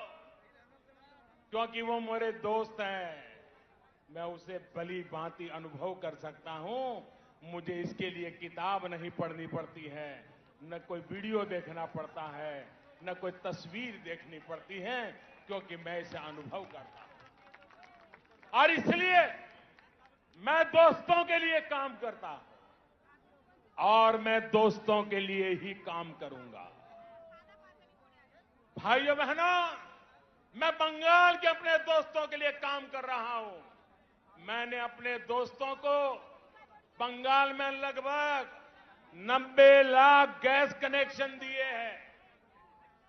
क्योंकि वो मेरे दोस्त हैं, मैं उसे भली भांति अनुभव कर सकता हूं। मुझे इसके लिए किताब नहीं पढ़नी पड़ती है, न कोई वीडियो देखना पड़ता है, न कोई तस्वीर देखनी पड़ती है, क्योंकि मैं इसे अनुभव करता हूं। और इसलिए मैं दोस्तों के लिए काम करता हूं और मैं दोस्तों के लिए ही काम करूंगा। भाइयों बहनों, मैं बंगाल के अपने दोस्तों के लिए काम कर रहा हूं। मैंने अपने दोस्तों को बंगाल में लगभग 90 लाख गैस कनेक्शन दिए हैं।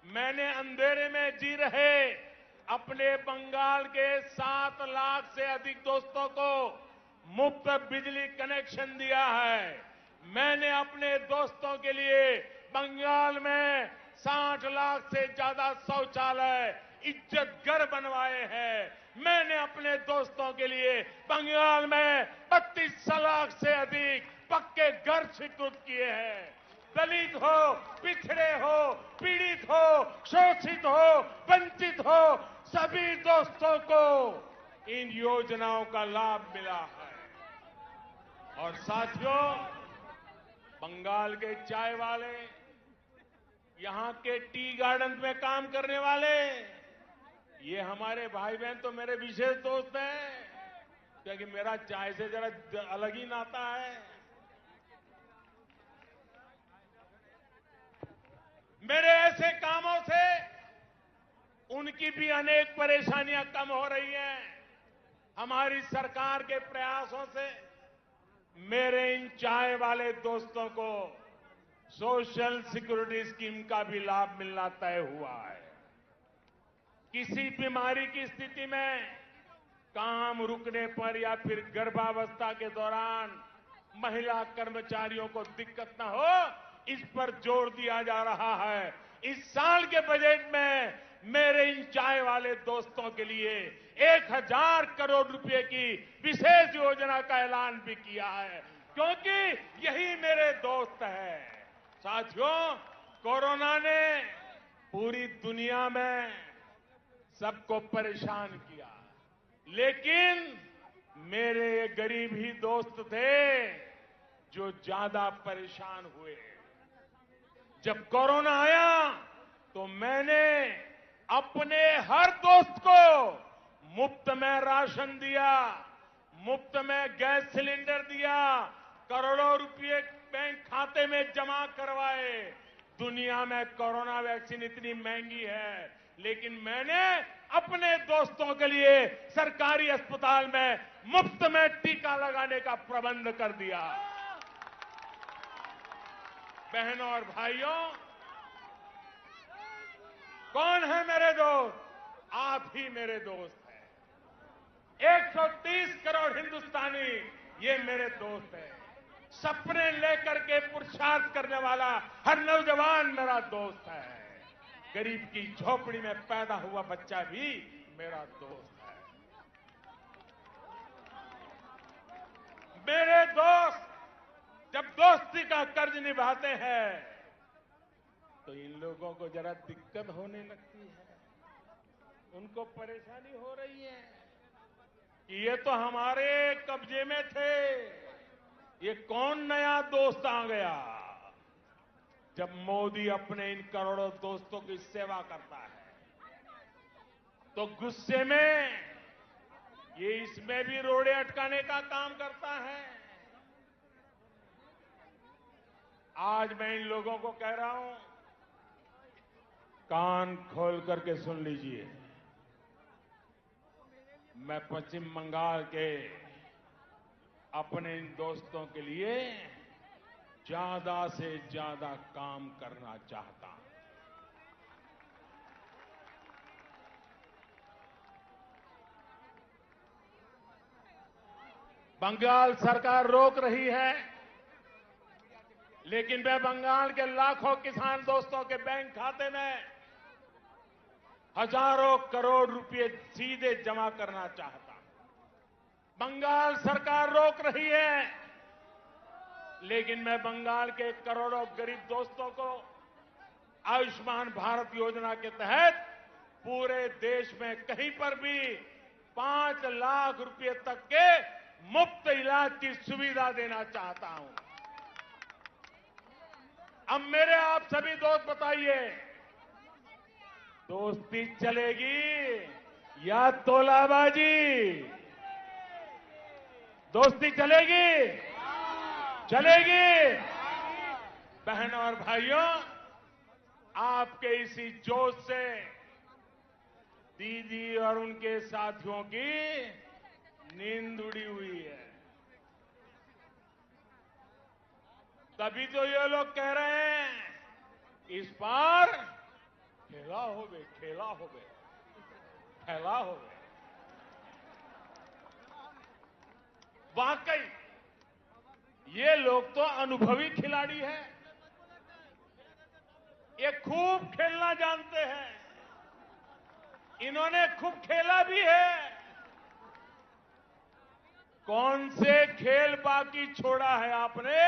मैंने अंधेरे में जी रहे अपने बंगाल के 7 लाख से अधिक दोस्तों को मुफ्त बिजली कनेक्शन दिया है। मैंने अपने दोस्तों के लिए बंगाल में 60 लाख से ज्यादा शौचालय इज्जत घर बनवाए हैं। मैंने अपने दोस्तों के लिए बंगाल में 32 लाख से अधिक पक्के घर स्वीकृत किए हैं। दलित हो, पिछड़े हो, पीड़ित हो, शोषित हो, वंचित हो, सभी दोस्तों को इन योजनाओं का लाभ मिला है। और साथियों, बंगाल के चाय वाले, यहां के टी गार्डन में काम करने वाले, ये हमारे भाई बहन तो मेरे विशेष दोस्त हैं, क्योंकि मेरा चाय से जरा अलग ही नाता है। मेरे ऐसे कामों से उनकी भी अनेक परेशानियां कम हो रही हैं। हमारी सरकार के प्रयासों से मेरे इन चाय वाले दोस्तों को सोशल सिक्योरिटी स्कीम का भी लाभ मिलना तय हुआ है। किसी बीमारी की स्थिति में काम रुकने पर या फिर गर्भावस्था के दौरान महिला कर्मचारियों को दिक्कत न हो, इस पर जोर दिया जा रहा है। इस साल के बजट में मेरे इन चाय वाले दोस्तों के लिए 1000 करोड़ रुपए की विशेष योजना का ऐलान भी किया है, क्योंकि यही मेरे दोस्त हैं। साथियों, कोरोना ने पूरी दुनिया में सबको परेशान किया, लेकिन मेरे ये गरीब ही दोस्त थे जो ज्यादा परेशान हुए। जब कोरोना आया तो मैंने अपने हर दोस्त को मुफ्त में राशन दिया, मुफ्त में गैस सिलेंडर दिया, करोड़ों रुपए बैंक खाते में जमा करवाए। दुनिया में कोरोना वैक्सीन इतनी महंगी है, लेकिन मैंने अपने दोस्तों के लिए सरकारी अस्पताल में मुफ्त में टीका लगाने का प्रबंध कर दिया। बहनों और भाइयों, कौन है मेरे दोस्त? आप ही मेरे दोस्त हैं। 130 करोड़ हिंदुस्तानी ये मेरे दोस्त हैं। सपने लेकर के पुरुषार्थ करने वाला हर नौजवान मेरा दोस्त है। गरीब की झोपड़ी में पैदा हुआ बच्चा भी मेरा दोस्त है। मेरे दोस्त जब दोस्ती का कर्ज निभाते हैं तो इन लोगों को जरा दिक्कत होने लगती है, उनको परेशानी हो रही है कि ये तो हमारे कब्जे में थे, ये कौन नया दोस्त आ गया। जब मोदी अपने इन करोड़ों दोस्तों की सेवा करता है तो गुस्से में ये इसमें भी रोड़े अटकाने का काम करता है। आज मैं इन लोगों को कह रहा हूं, कान खोल करके सुन लीजिए। मैं पश्चिम बंगाल के अपने इन दोस्तों के लिए ज्यादा से ज्यादा काम करना चाहता हूं। बंगाल सरकार रोक रही है, लेकिन मैं बंगाल के लाखों किसान दोस्तों के बैंक खाते में हजारों करोड़ रुपए सीधे जमा करना चाहता हूं। बंगाल सरकार रोक रही है, लेकिन मैं बंगाल के करोड़ों गरीब दोस्तों को आयुष्मान भारत योजना के तहत पूरे देश में कहीं पर भी 5 लाख रुपए तक के मुफ्त इलाज की सुविधा देना चाहता हूं। अब मेरे आप सभी दोस्त बताइए, दोस्ती चलेगी या तोलाबाजी? दोस्ती चलेगी? चलेगी? बहनों और भाइयों, आपके इसी जोश से दीदी और उनके साथियों की नींद उड़ी हुई है। तभी तो ये लोग कह रहे हैं इस बार खेला होवे, खेला होवे, खेला होवे। वाकई ये लोग तो अनुभवी खिलाड़ी हैं, ये खूब खेलना जानते हैं, इन्होंने खूब खेला भी है। कौन से खेल बाकी छोड़ा है आपने?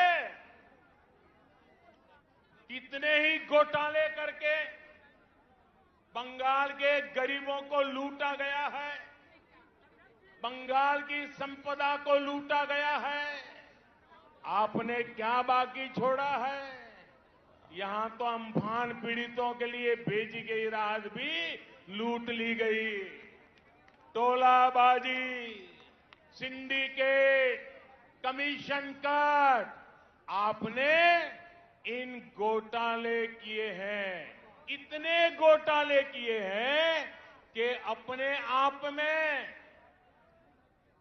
कितने ही घोटाले करके बंगाल के गरीबों को लूटा गया है, बंगाल की संपदा को लूटा गया है। आपने क्या बाकी छोड़ा है? यहां तो अम्फान पीड़ितों के लिए भेजी गई राहत भी लूट ली गई। टोलाबाजी, सिंडिकेट, कमीशन कट, आपने इन घोटाले किए हैं, इतने घोटाले किए हैं कि अपने आप में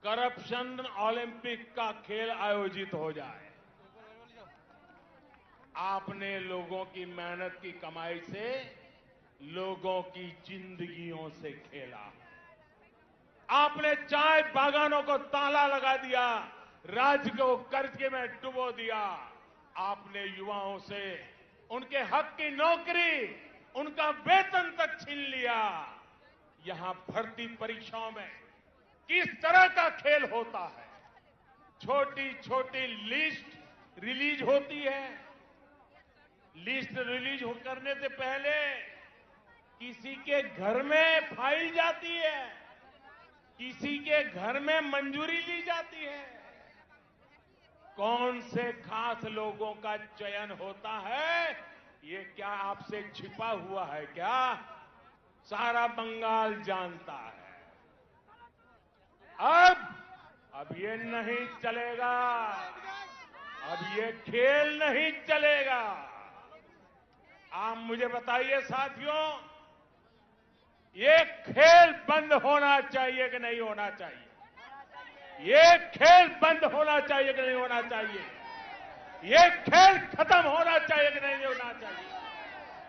करप्शन ओलंपिक का खेल आयोजित हो जाए। आपने लोगों की मेहनत की कमाई से लोगों की जिंदगियों से खेला। आपने चाय बागानों को ताला लगा दिया, राज्य को कर्ज में डुबो दिया। आपने युवाओं से उनके हक की नौकरी, उनका वेतन तक छीन लिया। यहां भर्ती परीक्षाओं में किस तरह का खेल होता है। छोटी छोटी लिस्ट रिलीज होती है। लिस्ट रिलीज करने से पहले किसी के घर में फाइल जाती है, किसी के घर में मंजूरी ली जाती है। कौन से खास लोगों का चयन होता है, ये क्या आपसे छिपा हुआ है क्या? सारा बंगाल जानता है। अब ये नहीं चलेगा, अब ये खेल नहीं चलेगा। आप मुझे बताइए साथियों, ये खेल बंद होना चाहिए कि नहीं होना चाहिए? ये खेल बंद होना चाहिए कि नहीं होना चाहिए? ये खेल खत्म होना चाहिए कि नहीं होना चाहिए?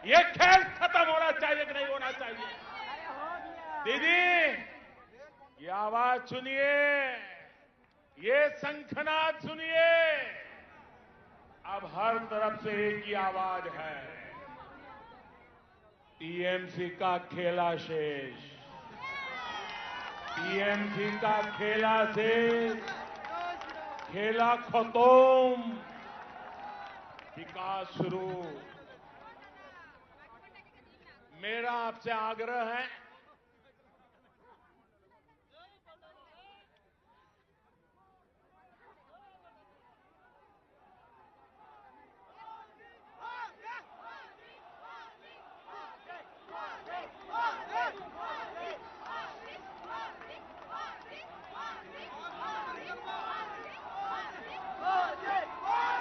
ये खेल खत्म होना चाहिए कि नहीं होना चाहिए? दीदी, ये आवाज सुनिए, ये शंखनाद सुनिए। अब हर तरफ से एक ही आवाज है, टीएमसी का खेला शेष, टीएमसी का खेला शेष, खेला खत्म, विकास शुरू। मेरा आपसे आग्रह है,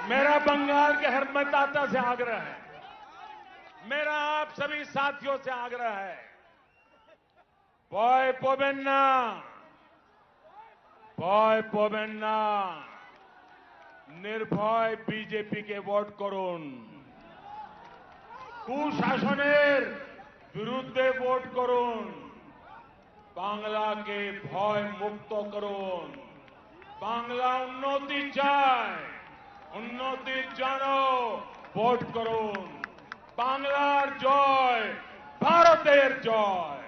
मेरा बंगाल के हर मतदाता से आग्रह है, मेरा आप सभी साथियों से आग्रह है, बॉय पोबेन्ना, बॉय पोबेन्ना, निर्भय बीजेपी के ভোট করুন, কুশাসনের বিরুদ্ধে ভোট করুন, বাংলাকে ভয় মুক্ত করুন। বাংলা উন্নতি চায়, উন্নতির জন্য ভোট করুন। বাংলার জয়, ভারতের জয়।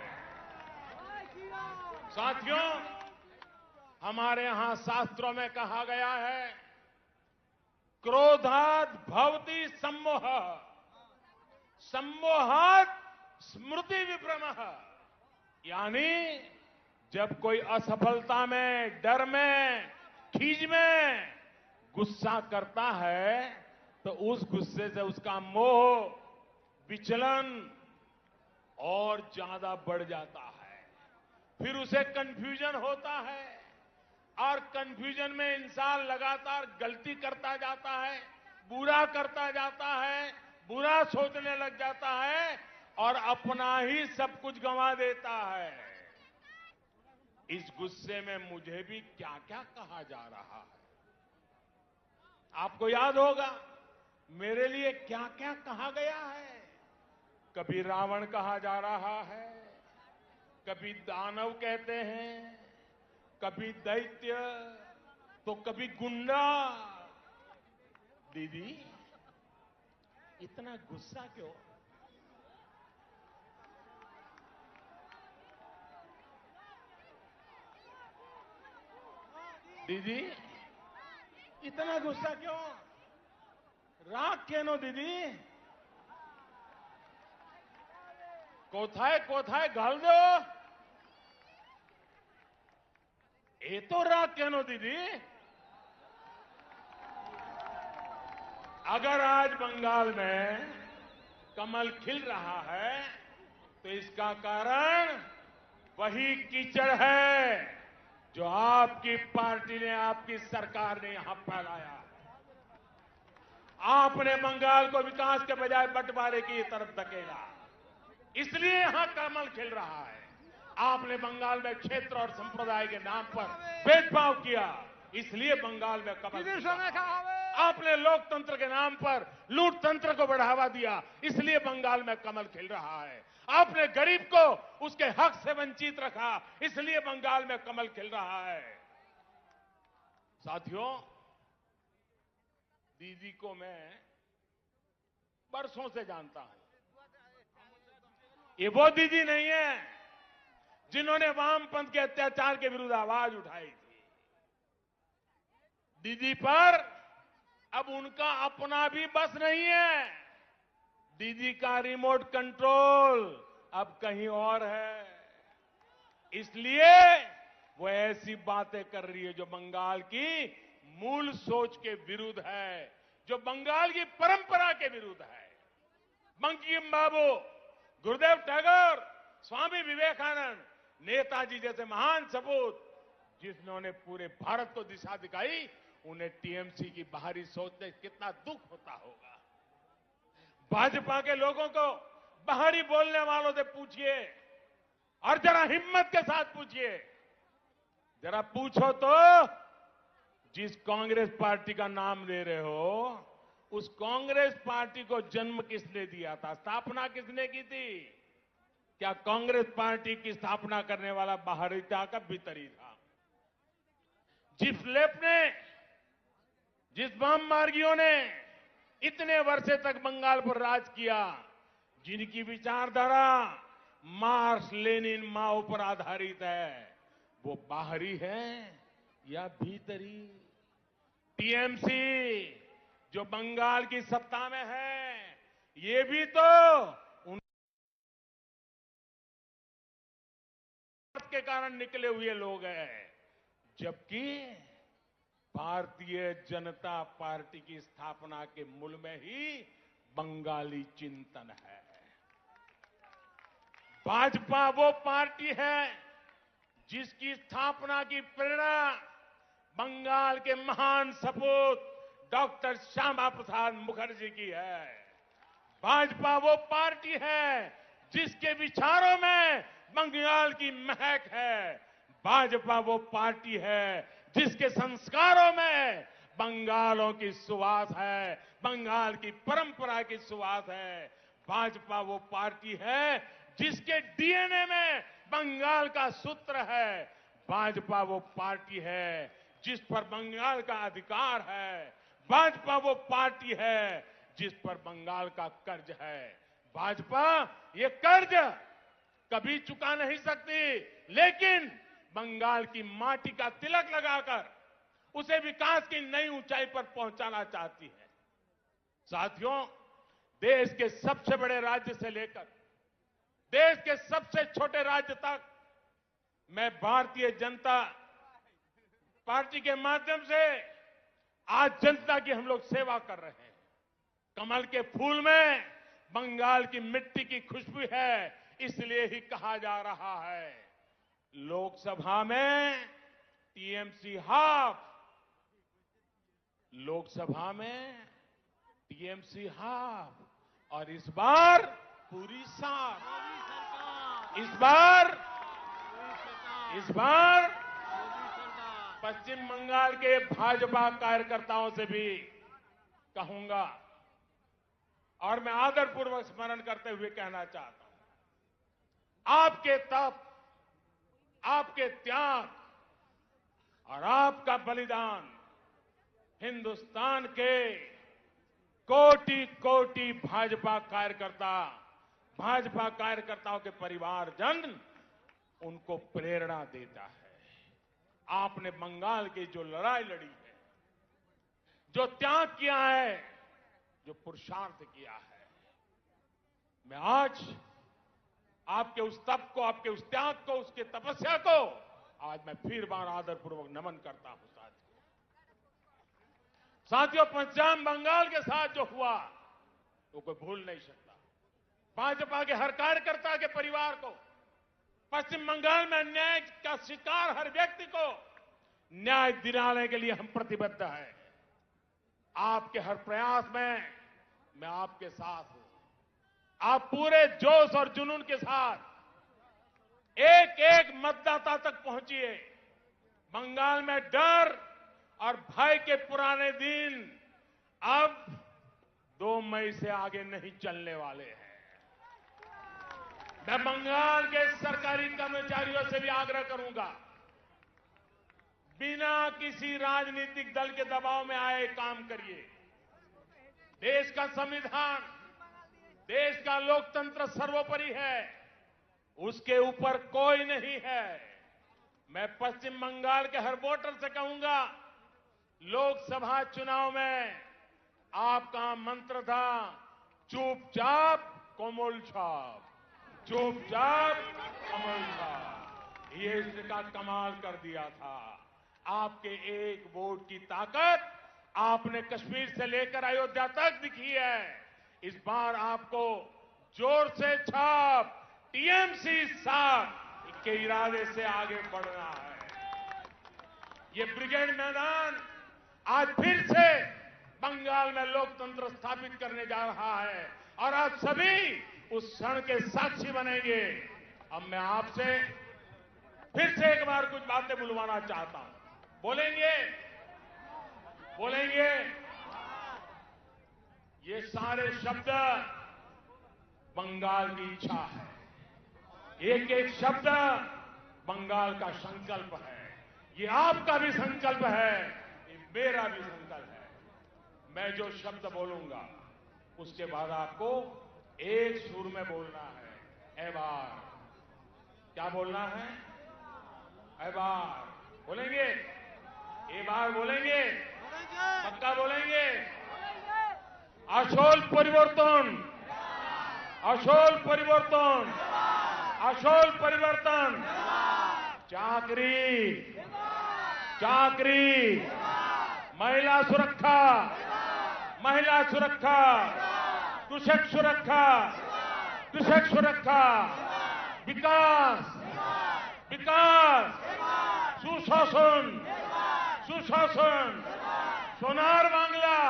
साथियों, हमारे यहां शास्त्रों में कहा गया है, क्रोधात् भवति सम्मोह, सम्मोहात् स्मृति विभ्रमः। यानी जब कोई असफलता में, डर में, खीज में गुस्सा करता है तो उस गुस्से से उसका मोह, विचलन और ज्यादा बढ़ जाता है। फिर उसे कंफ्यूजन होता है और कंफ्यूजन में इंसान लगातार गलती करता जाता है, बुरा करता जाता है, बुरा सोचने लग जाता है और अपना ही सब कुछ गंवा देता है। इस गुस्से में मुझे भी क्या क्या कहा जा रहा है, आपको याद होगा मेरे लिए क्या क्या कहा गया है। कभी रावण कहा जा रहा है, कभी दानव कहते हैं, कभी दैत्य, तो कभी गुंडा। दीदी, इतना गुस्सा क्यों? दीदी, इतना गुस्सा क्यों? राग क्यों दीदी? कोथाए कोथाए घाल दो, ये तो राग क्यों दीदी? अगर आज बंगाल में कमल खिल रहा है तो इसका कारण वही कीचड़ है जो आपकी पार्टी ने, आपकी सरकार ने यहां फैलाया। आपने बंगाल को विकास के बजाय बंटवारे की तरफ धकेला, इसलिए यहां कमल खिल रहा है। आपने बंगाल में क्षेत्र और संप्रदाय के नाम पर भेदभाव किया, इसलिए बंगाल में कमल खिल रहा है। आपने लोकतंत्र के नाम पर लूट तंत्र को बढ़ावा दिया, इसलिए बंगाल में कमल खिल रहा है। आपने गरीब को उसके हक से वंचित रखा, इसलिए बंगाल में कमल खिल रहा है। साथियों, दीदी को मैं बरसों से जानता हूं। ये वो दीदी नहीं है जिन्होंने वामपंथ के अत्याचार के विरुद्ध आवाज उठाई थी। दीदी पर अब उनका अपना भी बस नहीं है। दीदी का रिमोट कंट्रोल अब कहीं और है। इसलिए वो ऐसी बातें कर रही है जो बंगाल की मूल सोच के विरुद्ध है, जो बंगाल की परंपरा के विरुद्ध है। बंकिम बाबू, गुरुदेव टैगोर, स्वामी विवेकानंद, नेताजी जैसे महान सपूत जिन्होंने पूरे भारत को दिशा दिखाई, उन्हें टीएमसी की बाहरी सोच से कितना दुख होता होगा। भाजपा के लोगों को बाहरी बोलने वालों से पूछिए और जरा हिम्मत के साथ पूछिए, जरा पूछो तो जिस कांग्रेस पार्टी का नाम ले रहे हो, उस कांग्रेस पार्टी को जन्म किसने दिया था, स्थापना किसने की थी? क्या कांग्रेस पार्टी की स्थापना करने वाला बाहरी था का भीतरी था? जिस लेफ्ट ने, जिस वाम मार्गियों ने इतने वर्षे तक बंगाल पर राज किया, जिनकी विचारधारा मार्क्स, लेनिन, माओ पर आधारित है, वो बाहरी है या भीतरी? टीएमसी जो बंगाल की सत्ता में है, ये भी तो उन के कारण निकले हुए लोग हैं, जबकि भारतीय जनता पार्टी की स्थापना के मूल में ही बंगाली चिंतन है। भाजपा वो पार्टी है जिसकी स्थापना की प्रेरणा बंगाल के महान सपूत डॉक्टर श्यामा प्रसाद मुखर्जी की है। भाजपा वो पार्टी है जिसके विचारों में बंगाल की महक है। भाजपा वो पार्टी है जिसके संस्कारों में बंगालों की सुवास है, बंगाल की परंपरा की सुवास है। भाजपा वो पार्टी है जिसके डीएनए में बंगाल का सूत्र है। भाजपा वो पार्टी है जिस पर बंगाल का अधिकार है। भाजपा वो पार्टी है जिस पर बंगाल का कर्ज है। भाजपा ये कर्ज कभी चुका नहीं सकती, लेकिन बंगाल की माटी का तिलक लगाकर उसे विकास की नई ऊंचाई पर पहुंचाना चाहती है। साथियों, देश के सबसे बड़े राज्य से लेकर देश के सबसे छोटे राज्य तक मैं भारतीय जनता पार्टी के माध्यम से आज जनता की हम लोग सेवा कर रहे हैं। कमल के फूल में बंगाल की मिट्टी की खुशबू है, इसलिए ही कहा जा रहा है लोकसभा में टीएमसी हाफ, लोकसभा में टीएमसी हाफ, और इस बार पूरी साफ। इस बार पश्चिम बंगाल के भाजपा कार्यकर्ताओं से भी कहूंगा और मैं आदरपूर्वक स्मरण करते हुए कहना चाहता हूं, आपके तप, आपके त्याग और आपका बलिदान हिंदुस्तान के कोटि कोटि भाजपा कार्यकर्ताओं के परिवारजन उनको प्रेरणा देता है। आपने बंगाल की जो लड़ाई लड़ी है, जो त्याग किया है, जो पुरुषार्थ किया है, मैं आज आपके उस तप को, आपके उस त्याग को, उसके तपस्या को आज मैं फिर बार आदरपूर्वक नमन करता हूं। साथियों, पश्चिम बंगाल के साथ जो हुआ वो कोई भूल नहीं सकता। भाजपा के हर कार्यकर्ता के परिवार को, पश्चिम बंगाल में अन्याय का शिकार हर व्यक्ति को न्याय दिलाने के लिए हम प्रतिबद्ध हैं। आपके हर प्रयास में मैं आपके साथ हूं। आप पूरे जोश और जुनून के साथ एक एक मतदाता तक पहुंचिए। बंगाल में डर और भय के पुराने दिन अब 2 मई से आगे नहीं चलने वाले हैं। मैं बंगाल के सरकारी कर्मचारियों से भी आग्रह करूंगा, बिना किसी राजनीतिक दल के दबाव में आए काम करिए। देश का संविधान, देश का लोकतंत्र सर्वोपरि है, उसके ऊपर कोई नहीं है। मैं पश्चिम बंगाल के हर वोटर से कहूंगा, लोकसभा चुनाव में आपका मंत्र था चुपचाप कोमल छाप, चुपचाप कमल छाप। ये इसका कमाल कर दिया था। आपके एक वोट की ताकत आपने कश्मीर से लेकर अयोध्या तक दिखी है। इस बार आपको जोर से छाप, टीएमसी साफ के इरादे से आगे बढ़ना है। ये ब्रिगेड मैदान आज फिर से बंगाल में लोकतंत्र स्थापित करने जा रहा है और आप सभी उस क्षण के साक्षी बनेंगे। अब मैं आपसे फिर से एक बार कुछ बातें बुलवाना चाहता हूं। बोलेंगे? बोलेंगे? ये सारे शब्द बंगाल की इच्छा है। एक एक शब्द बंगाल का संकल्प है। ये आपका भी संकल्प है, ये मेरा भी संकल्प है। मैं जो शब्द बोलूंगा उसके बाद आपको एक सुर में बोलना है। ए बार, क्या बोलना है? ए बार बोलेंगे? ए बार बोलेंगे? पक्का बोलेंगे? আসল পরিবর্তন, আসল পরিবর্তন, আসল পরিবর্তন। চাকরি, চাকরি, महिला सुरक्षा, महिला सुरक्षा, कृषक सुरक्षा, कृषक सुरक्षा, विकास, विकास, सुशासन, सुशासन, Sonar Bangla,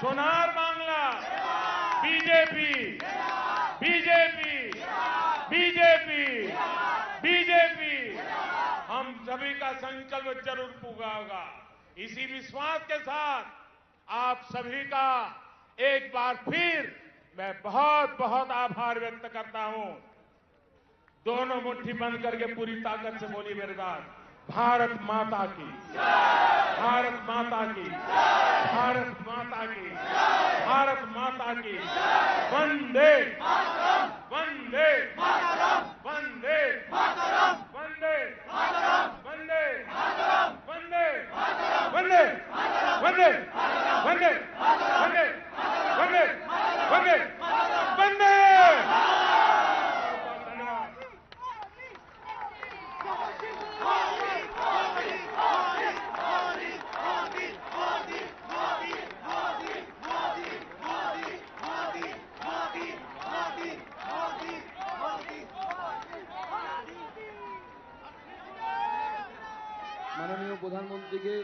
Sonar Bangla, BJP, BJP, BJP, BJP. हम सभी का संकल्प जरूर पूरा होगा। इसी विश्वास के साथ आप सभी का एक बार फिर मैं बहुत बहुत आभार व्यक्त करता हूं। दोनों मुट्ठी बंद करके पूरी ताकत से बोलिए मेरे साथ, भारत माता की, भारत माता की, भारत माता की, भारत माता की, वंदे वंदे वंदे वंदे वंदे वंदे वंदे वंदे वंदे वंदे वंदे वंदे वंदे। মাননীয় প্রধানমন্ত্রীকে